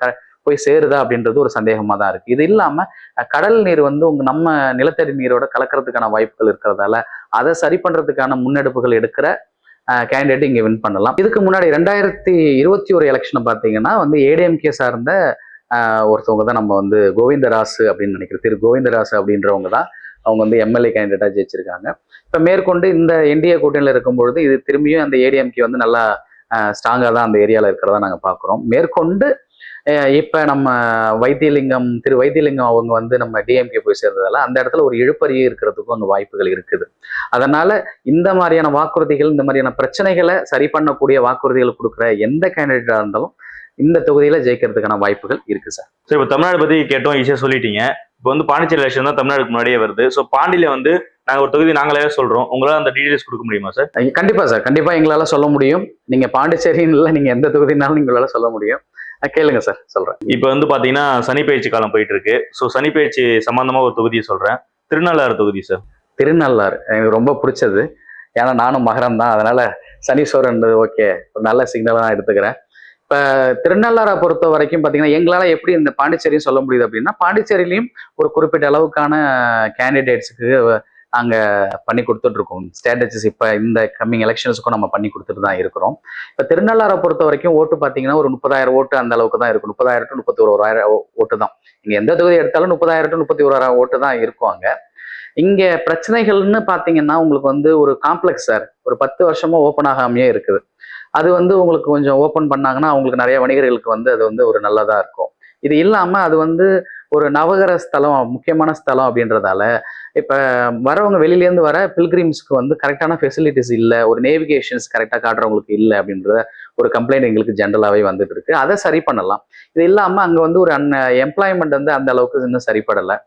போய் சேருதா அப்படின்றது ஒரு சந்தேகமா தான் இருக்கு. இது இல்லாம கடல் நீர் வந்து நம்ம நிலத்தடி நீரோட கலக்கிறதுக்கான வாய்ப்புகள் இருக்கிறதால அதை சரி பண்றதுக்கான முன்னெடுப்புகள் எடுக்கிற கேண்டிடேட் இங்க வின் பண்ணலாம். இதுக்கு முன்னாடி 2021 எலெக்ஷனை பார்த்தீங்கன்னா வந்து ஏடிஎம்கே சார்ந்த ஒருத்தவங்க தான் நம்ம வந்து கோவிந்தராசு அப்படின்னு நினைக்கிறேன், திரு கோவிந்தராசு அப்படின்றவங்க தான் அவங்க வந்து எம்எல்ஏ கேண்டிடேட்டா ஜெயிச்சிருக்காங்க. இப்ப மேற்கொண்டு இந்த என்டிஏ கூட்டணியில இருக்கும் பொழுது இது திரும்பியும் அந்த ஏடிஎம்கே வந்து நல்லா ஸ்ட்ராங்கா தான் அந்த ஏரியால இருக்கிறதா நாங்க பாக்குறோம். மேற்கொண்டு இப்ப நம்ம திரு வைத்தியலிங்கம் அவங்க வந்து நம்ம டிஎம்கே போய் சேர்ந்ததால அந்த இடத்துல ஒரு இழுப்பறியே இருக்கிறதுக்கும் அங்க வாய்ப்புகள் இருக்குது. அதனால இந்த மாதிரியான வாக்குறுதிகள், இந்த மாதிரியான பிரச்சனைகளை சரி பண்ணக்கூடிய வாக்குறுதிகள் கொடுக்குற எந்த கேண்டிடேட்டா இருந்தாலும் இந்த தொகுதியில ஜெயிக்கிறதுக்கான வாய்ப்புகள் இருக்கு சார். சரி, இப்போ தமிழ்நாடு பத்தி கேட்டோம், ஈஸியா சொல்லிட்டீங்க. இப்போ வந்து பாண்டிச்சேரி எலெக்ஷன் தான் தமிழ்நாடுக்கு முன்னாடியே வருது. ஸோ பாண்டியில வந்து நாங்க ஒரு தொகுதி நாங்களே சொல்றோம், உங்களால அந்த டீடைல்ஸ் கொடுக்க முடியுமா சார்? கண்டிப்பா சார், கண்டிப்பா எங்களால சொல்ல முடியும். நீங்க பாண்டிச்சேரின்னு இல்லை, நீங்க எந்த தொகுதினாலும் எங்களால சொல்ல முடியும். கேளுங்க சார், சொல்றேன். இப்போ வந்து பாத்தீங்கன்னா சனி பயிற்சி காலம் போயிட்டு இருக்கு. ஸோ சனி பயிற்சி சம்பந்தமா ஒரு தொகுதியை சொல்றேன், திருநள்ளாறு தொகுதி சார். திருநள்ளாறு எனக்கு ரொம்ப பிடிச்சது, ஏன்னா நானும் மகரம் தான், அதனால சனீஸ்வரன் ஓகே, ஒரு நல்ல சிக்னலா தான் எடுத்துக்கிறேன். இப்ப திருநள்ளாரை பொறுத்த வரைக்கும் பாத்தீங்கன்னா எங்களால எப்படி இந்த பாண்டிச்சேரியும் சொல்ல முடியுது அப்படின்னா, பாண்டிச்சேரியிலையும் ஒரு குறிப்பிட்ட அளவுக்கான கேண்டிடேட்ஸுக்கு நாங்க பண்ணி கொடுத்துட்டு இருக்கோம் ஸ்ட்ராட்டஜிஸ். இப்ப இந்த கம்மிங் எலெக்ஷன்ஸுக்கும் நம்ம பண்ணி கொடுத்துட்டு தான் இருக்கிறோம். இப்ப திருநள்ளாரை பொறுத்த வரைக்கும் ஓட்டு பாத்தீங்கன்னா ஒரு 30,000 ஓட்டு அந்த அளவுக்கு தான் இருக்கும். 30,000 to 31,000 ஓட்டு தான். இங்க எந்த தொகுதி எடுத்தாலும் 30,000 to 31,000 ஓட்டு தான் இருக்கும் அங்க. இங்க பிரச்சனைகள்னு பாத்தீங்கன்னா உங்களுக்கு வந்து ஒரு காம்ப்ளெக்ஸ் சார், ஒரு 10 வருஷமா ஓப்பன் ஆகாமையே இருக்குது. அது வந்து உங்களுக்கு கொஞ்சம் ஓப்பன் பண்ணாங்கன்னா அவங்களுக்கு நிறைய வணிகர்களுக்கு வந்து அது வந்து ஒரு நல்லதா இருக்கும். இது இல்லாம அது வந்து ஒரு நவகர ஸ்தலம், முக்கியமான ஸ்தலம் அப்படின்றதால இப்ப வரவங்க வெளியிலேருந்து வர பில்கிரிம்ஸ்க்கு வந்து கரெக்டான ஃபெசிலிட்டிஸ் இல்லை, ஒரு நேவிகேஷன்ஸ் கரெக்டாக காட்டுறவங்களுக்கு இல்லை அப்படின்றத ஒரு கம்ப்ளைண்ட் எங்களுக்கு ஜென்ரலாகவே வந்துட்டு இருக்கு. அதை சரி பண்ணலாம். இது இல்லாம அங்க வந்து ஒரு எம்ப்ளாய்மெண்ட் வந்து அந்த அளவுக்கு இன்னும் சரிப்படலை.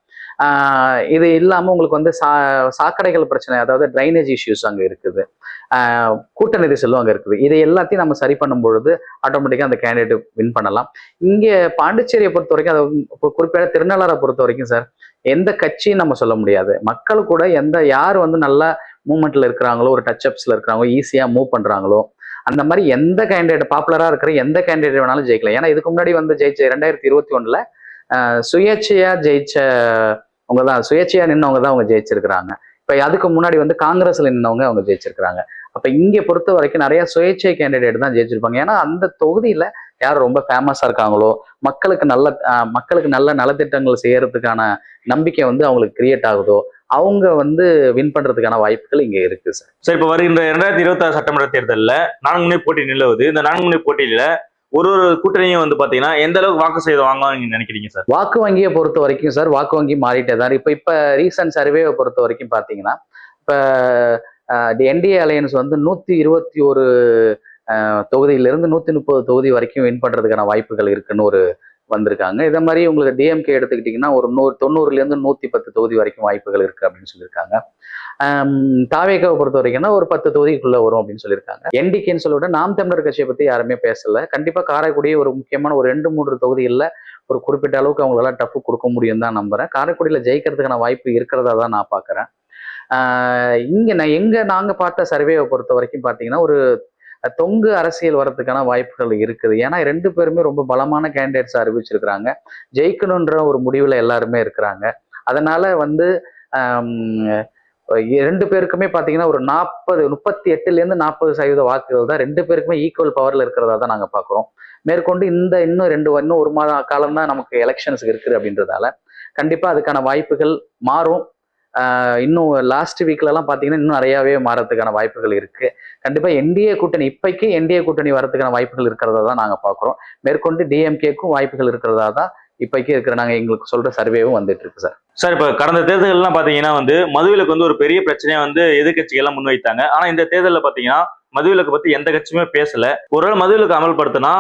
இது இல்லாம உங்களுக்கு வந்து சாக்கடைகள் பிரச்சனை, அதாவது ட்ரைனேஜ் இஷ்யூஸ் அங்க இருக்குது, கூட்ட நெரிசலும் அங்க இருக்குது. இதை எல்லாத்தையும் நம்ம சரி பண்ணும் பொழுது ஆட்டோமேட்டிக்கா அந்த கேண்டிடேட் வின் பண்ணலாம். இங்க பாண்டிச்சேரியை பொறுத்த வரைக்கும், அதை குறிப்பிட்ட திருநள்ளாரை பொறுத்த வரைக்கும் சார், எந்த கட்சியும் நம்ம சொல்ல முடியாது. மக்கள் கூட யார் வந்து நல்ல மூவ்மெண்ட்ல இருக்கிறாங்களோ, ஒரு டச் அப்ஸ்ல இருக்கிறாங்களோ, ஈஸியா மூவ் பண்றாங்களோ, அந்த மாதிரி எந்த கேண்டிடேட் பாப்புலரா இருக்கிற எந்த கேண்டிடேட் வேணாலும் ஜெயிக்கலாம். ஏன்னா இதுக்கு முன்னாடி வந்து ஜெயிச்ச 2021 சுயேட்சையா ஜெயிச்சவங்க தான், சுயேட்சையா நின்னவங்க தான் அவங்க ஜெயிச்சிருக்கிறாங்க. இப்ப அதுக்கு முன்னாடி வந்து காங்கிரஸ்ல நின்னவங்க அவங்க ஜெயிச்சிருக்கிறாங்க. அப்ப இங்க பொறுத்த வரைக்கும் நிறைய சுயேட்சை கேண்டிடேட் தான் ஜெயிச்சிருப்பாங்க. ஏன்னா அந்த தொகுதியில யார் ரொம்ப ஃபேமஸா இருக்காங்களோ, மக்களுக்கு நல்ல நலத்திட்டங்கள் செய்யறதுக்கான நம்பிக்கை வந்து அவங்களுக்கு கிரியேட் ஆகுதோ, அவங்க வந்து வின் பண்றதுக்கான வாய்ப்புகள் இங்க இருக்கு சார். சார், இப்ப வருகின்ற 2026 சட்டமன்ற தேர்தலில் 4 முனை போட்டி நிலவுது. இந்த 4 முனை போட்டியில ஒரு கூட்டணியும் வந்து பாத்தீங்கன்னா எந்த அளவுக்கு வாக்கு செய்து வாங்கலாம் நீங்க நினைக்கிறீங்க சார்? வாக்கு வங்கியை பொறுத்த வரைக்கும் சார், வாக்கு வங்கி மாறிட்டே தான். இப்ப ரீசன்ட் சர்வேவை பொறுத்த வரைக்கும் பாத்தீங்கன்னா, இப்ப என்டிஏ அலையன்ஸ் வந்து 121 தொகுதியிலிருந்து 130 தொகுதி வரைக்கும் வின் பண்றதுக்கான வாய்ப்புகள் இருக்குன்னு வந்திருக்காங்க. இதே மாதிரி உங்களுக்கு டிஎம்கே எடுத்துக்கிட்டீங்கன்னா ஒரு 90லேருந்து 110 தொகுதி வரைக்கும் வாய்ப்புகள் இருக்கு அப்படின்னு சொல்லியிருக்காங்க. தாவேகாவை பொறுத்த வரைக்கும்னா ஒரு 10 தொகுதிக்குள்ள வரும் அப்படின்னு சொல்லியிருக்காங்க. என்டிகேன்னு சொல்லிவிட நாம் தமிழர் கட்சியை பத்தி யாருமே பேசல. கண்டிப்பா காரைக்குடி ஒரு முக்கியமான ஒரு 2-3 தொகுதிகளில் ஒரு குறிப்பிட்ட அளவுக்கு அவங்களால டஃப் கொடுக்க முடியும் தான் நம்புறேன். காரைக்குடியில ஜெயிக்கிறதுக்கான வாய்ப்பு இருக்கிறதா தான் நான் பாக்குறேன். நாங்க பார்த்த சர்வேவை பொறுத்த வரைக்கும் பாத்தீங்கன்னா ஒரு தொங்கு அரசியல் வர்றதுக்கான வாய்ப்புகள் இருக்குது. ஏன்னா 2 பேருமே ரொம்ப பலமான கேண்டிடேட்ஸ் அறிவிச்சிருக்கிறாங்க. ஜெயிக்கணுன்ற ஒரு முடிவுல எல்லாருமே இருக்கிறாங்க. அதனால வந்து ரெண்டு பேருக்குமே பார்த்தீங்கன்னா ஒரு 38% 40% வாக்குகள் தான் ரெண்டு பேருக்குமே ஈக்குவல் பவர்ல இருக்கிறதா தான் நாங்கள் பார்க்குறோம். மேற்கொண்டு இன்னும் ஒரு மாத காலம் தான் நமக்கு எலெக்ஷன்ஸுக்கு இருக்குது அப்படின்றதால கண்டிப்பாக அதுக்கான வாய்ப்புகள் மாறும். இன்னும் லாஸ்ட் வீக்லலாம் பார்த்தீங்கன்னா இன்னும் நிறையாவே மாறதுக்கான வாய்ப்புகள் இருக்கு. கண்டிப்பாக என்டிஏ கூட்டணி வரதுக்கான வாய்ப்புகள் இருக்கிறதா தான் நாங்கள் பார்க்குறோம். மேற்கொண்டு டிஎம்கேக்கும் வாய்ப்புகள் இருக்கிறதா தான் இப்போக்கி இருக்கிற நாங்கள் எங்களுக்கு சொல்ற சர்வேவும் வந்துட்டு இருக்கு சார். சார், இப்ப கடந்த தேர்தல்கள்லாம் பாத்தீங்கன்னா மதுவிலக்கு ஒரு பெரிய பிரச்சனையா எதிர்கட்சிகள் எல்லாம் முன்வைத்தாங்க. ஆனா இந்த தேர்தலில் பாத்தீங்கன்னா மதுவிலக்கு பத்தி எந்த கட்சியுமே பேசல. ஒருவேளை மதுவிலக்கு அமல்படுத்தினா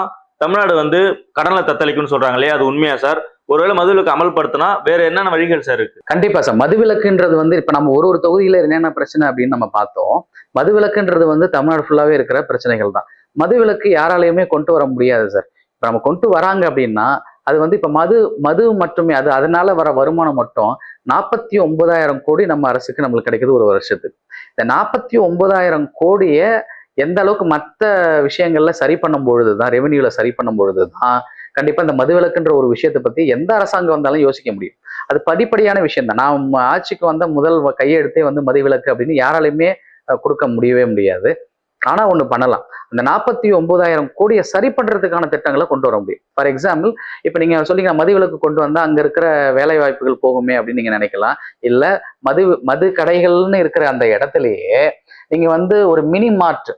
தமிழ்நாடு கடன்ல தத்தளிக்கும்னு சொல்றாங்க இல்லையா, அது உண்மையா சார்? ஒருவேளை மதுவிலக்கு அமல்படுத்தினா வேற என்னென்ன வழிகள் சார் இருக்கு? கண்டிப்பா சார். மதுவிலக்குன்றது இப்ப நம்ம ஒரு தொகுதியில என்னென்ன பிரச்சனை அப்படின்னு நம்ம பார்த்தோம். மதுவிலக்குன்றது தமிழ்நாடு ஃபுல்லாவே இருக்கிற பிரச்சனைகள் தான். மதுவிலக்கு யாராலையுமே கொண்டு வர முடியாது சார். இப்ப நம்ம கொண்டு வராங்க அப்படின்னா அது இப்ப மது மட்டுமே அதனால வர வருமானம் மட்டும் 49,000 கோடி நம்ம அரசுக்கு நம்மளுக்கு கிடைக்குது ஒரு வருஷத்துக்கு. இந்த 49,000 கோடிய எந்த அளவுக்கு மற்ற விஷயங்கள்ல சரி பண்ணும் பொழுதுதான், ரெவென்யூல சரி பண்ணும் பொழுதுதான் கண்டிப்பா இந்த மதுவிலக்குன்ற ஒரு விஷயத்தை பத்தி எந்த அரசாங்கம் வந்தாலும் யோசிக்க முடியும். அது படிப்படியான விஷயம் தான். நான் ஆட்சிக்கு வந்த முதல் கையெழுத்தே மதுவிலக்கு அப்படின்னு யாராலையுமே கொடுக்க முடியவே முடியாது. ஆனா ஒண்ணு பண்ணலாம். அந்த 49,000 கோடியை சரி பண்றதுக்கான திட்டங்களை கொண்டு வர முடியும். ஃபார் எக்ஸாம்பிள், இப்ப நீங்க சொல்லிங்க மதுவிலக்கு கொண்டு வந்தா அங்க இருக்கிற வேலை வாய்ப்புகள் போகுமே அப்படின்னு நீங்க நினைக்கலாம். இல்ல, மது கடைகள்னு இருக்கிற அந்த இடத்துலயே நீங்க ஒரு மினி மார்ட்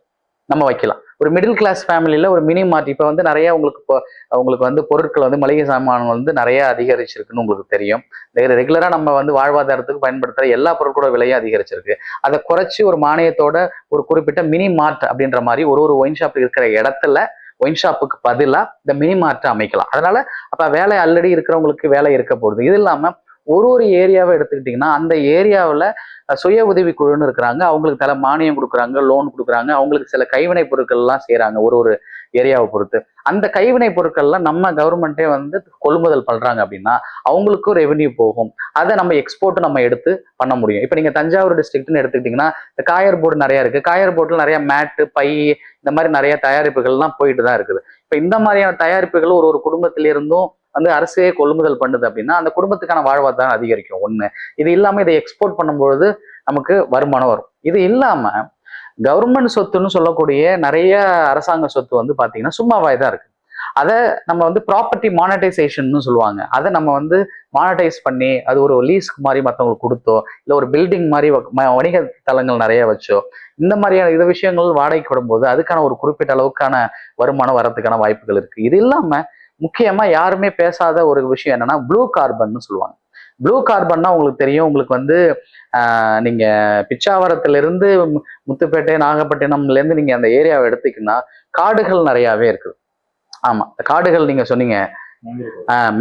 நம்ம வைக்கலாம். ஒரு மிடில் கிளாஸ் ஃபேமிலியில ஒரு மினி மார்ட் இப்ப நிறைய உங்களுக்கு பொருட்கள் மளிகை சாமான் நிறைய அதிகரிச்சிருக்குன்னு உங்களுக்கு தெரியும். ரெகுலரா நம்ம வாழ்வாதாரத்துக்கு பயன்படுத்துற எல்லா பொருட்களோட விலையும் அதிகரிச்சிருக்கு. அதை குறைச்சி ஒரு மானியத்தோட ஒரு குறிப்பிட்ட மினி மார்ட் அப்படின்ற மாதிரி ஒரு ஒயின் ஷாப் இருக்கிற இடத்துல ஒயின் ஷாப்புக்கு பதிலா இந்த மினி மார்ட் அமைக்கலாம். அதனால அப்ப வேலை ஆல்ரெடி இருக்கிறவங்களுக்கு வேலை இருக்க போகுது. இது இல்லாம ஒரு ஏரியாவை எடுத்துக்கிட்டீங்கன்னா அந்த ஏரியாவில் சுய உதவி குழுன்னு இருக்கிறாங்க. அவங்களுக்கு மானியம் கொடுக்குறாங்க, லோன் கொடுக்குறாங்க. அவங்களுக்கு சில கைவினை பொருட்கள் எல்லாம் செய்யறாங்க ஒரு ஏரியாவை பொறுத்து. அந்த கைவினை பொருட்கள்லாம் நம்ம கவர்மெண்ட்டே கொள்முதல் பண்றாங்க அப்படின்னா அவங்களுக்கும் ரெவென்யூ போகும். அதை நம்ம எக்ஸ்போர்ட் நம்ம எடுத்து பண்ண முடியும். இப்ப நீங்க தஞ்சாவூர் டிஸ்ட்ரிக்ட்னு எடுத்துக்கிட்டீங்கன்னா இந்த காயர் போர்டு நிறைய இருக்கு. காயர் போர்டுல நிறைய மேட்டு, பை, இந்த மாதிரி நிறைய தயாரிப்புகள்லாம் போயிட்டு தான் இருக்குது. இப்ப இந்த மாதிரியான தயாரிப்புகள் ஒரு குடும்பத்திலிருந்தும் அரசே கொள்முதல் பண்ணுது அப்படின்னா அந்த குடும்பத்துக்கான வாழ்வாதாரம் அதிகரிக்கும். ஒண்ணு. இது இல்லாம இதை எக்ஸ்போர்ட் பண்ணும்பொழுது நமக்கு வருமானம் வரும். இது இல்லாம கவர்மெண்ட் சொத்துன்னு சொல்லக்கூடிய நிறைய அரசாங்க சொத்து பாத்தீங்கன்னா சும்மாவாய் தான் இருக்கு. அதை நம்ம ப்ராப்பர்ட்டி மானிட்டைசேஷன் சொல்லுவாங்க. அதை நம்ம மானிட்டைஸ் பண்ணி அது ஒரு லீஸ்க்கு மாதிரி மற்றவங்களுக்கு கொடுத்தோ, இல்லை ஒரு பில்டிங் மாதிரி வணிக தளங்கள் நிறைய வச்சோ, இந்த மாதிரியான விஷயங்கள் வாடகைக்கு விடும்போது அதுக்கான ஒரு குறிப்பிட்ட அளவுக்கான வருமானம் வரதுக்கான வாய்ப்புகள் இருக்கு. இது இல்லாம முக்கியமா யாருமே பேசாத ஒரு விஷயம் என்னன்னா ப்ளூ கார்பன் சொல்லுவாங்க. ப்ளூ கார்பன்னா உங்களுக்கு தெரியும். உங்களுக்கு நீங்க பிச்சாவரத்துல இருந்து முத்துப்பேட்டை, நாகப்பட்டினம்ல இருந்து நீங்க அந்த ஏரியாவை எடுத்தீங்கன்னா காடுகள் நிறையவே இருக்குது. ஆமா, காடுகள் நீங்க சொன்னீங்க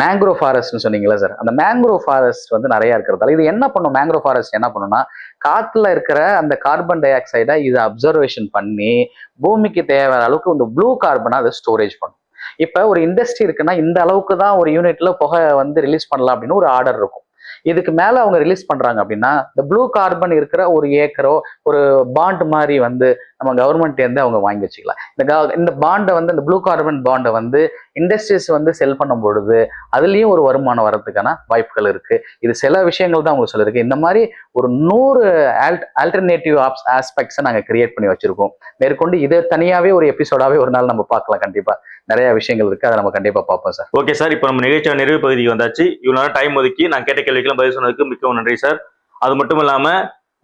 மேங்க்ரோவ் ஃபாரஸ்ட்னு சொன்னீங்களா சார்? அந்த மேங்க்ரோவ் ஃபாரஸ்ட் நிறைய இருக்கிறதால இது என்ன பண்ணும்? மேங்க்ரோவ் ஃபாரஸ்ட் என்ன பண்ணும்னா காத்துல இருக்கிற அந்த கார்பன் டை ஆக்சைடை இதை அப்சர்வேஷன் பண்ணி பூமிக்கு தேவையான அளவுக்கு இந்த ப்ளூ கார்பனை அதை ஸ்டோரேஜ் பண்ணும். இப்ப ஒரு இண்டஸ்ட்ரி இருக்குன்னா இந்த அளவுக்கு தான் ஒரு யூனிட்ல புகை ரிலீஸ் பண்ணலாம் அப்படின்னு ஒரு ஆர்டர் இருக்கும். இதுக்கு மேல அவங்க ரிலீஸ் பண்றாங்க அப்படின்னா இந்த ப்ளூ கார்பன் இருக்கிற ஒரு ஏக்கரோ ஒரு பாண்ட் மாதிரி நம்ம கவர்மெண்ட் அவங்க வாங்கி வச்சுக்கலாம். இந்த பாண்டை இந்த ப்ளூ கார்பன் பாண்டை இண்டஸ்ட்ரீஸ் செல் பண்ணும் பொழுது அதுலயும் ஒரு வருமானம் வரதுக்கான வாய்ப்புகள் இருக்கு. இது சில விஷயங்கள் தான் உங்களுக்கு சொல்லிருக்கு. இந்த மாதிரி ஒரு 100 ஆல்டர்னேட்டிவ் ஆஸ்பெக்ட்ஸை நாங்கள் கிரியேட் பண்ணி வச்சிருக்கோம். மேற்கொண்டு இதை தனியாவே ஒரு எபிசோடாவே ஒரு நாள் நம்ம பார்க்கலாம். கண்டிப்பா நிறைய விஷயங்கள் இருக்கு, அதை நம்ம கண்டிப்பா பார்ப்போம் சார். ஓகே சார், இப்போ நம்ம நிகழ்ச்சியோட நிறைவு பகுதிக்கு வந்தாச்சு. இவ்வளவு டைம் ஒதுக்கி நான் கேட்ட கேள்விக்கெல்லாம் பதில் சொன்னதுக்கு மிகவும் நன்றி சார். அது மட்டும் இல்லாம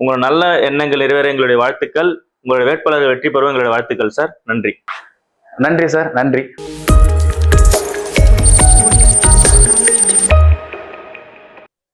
உங்களோட நல்ல எண்ணங்கள் நிறைவேற எங்களுடைய வாழ்த்துக்கள். உங்களுடைய வேட்பாளர்கள் வெற்றி பெறும் எங்களுடைய வாழ்த்துக்கள் சார். நன்றி. நன்றி சார். நன்றி.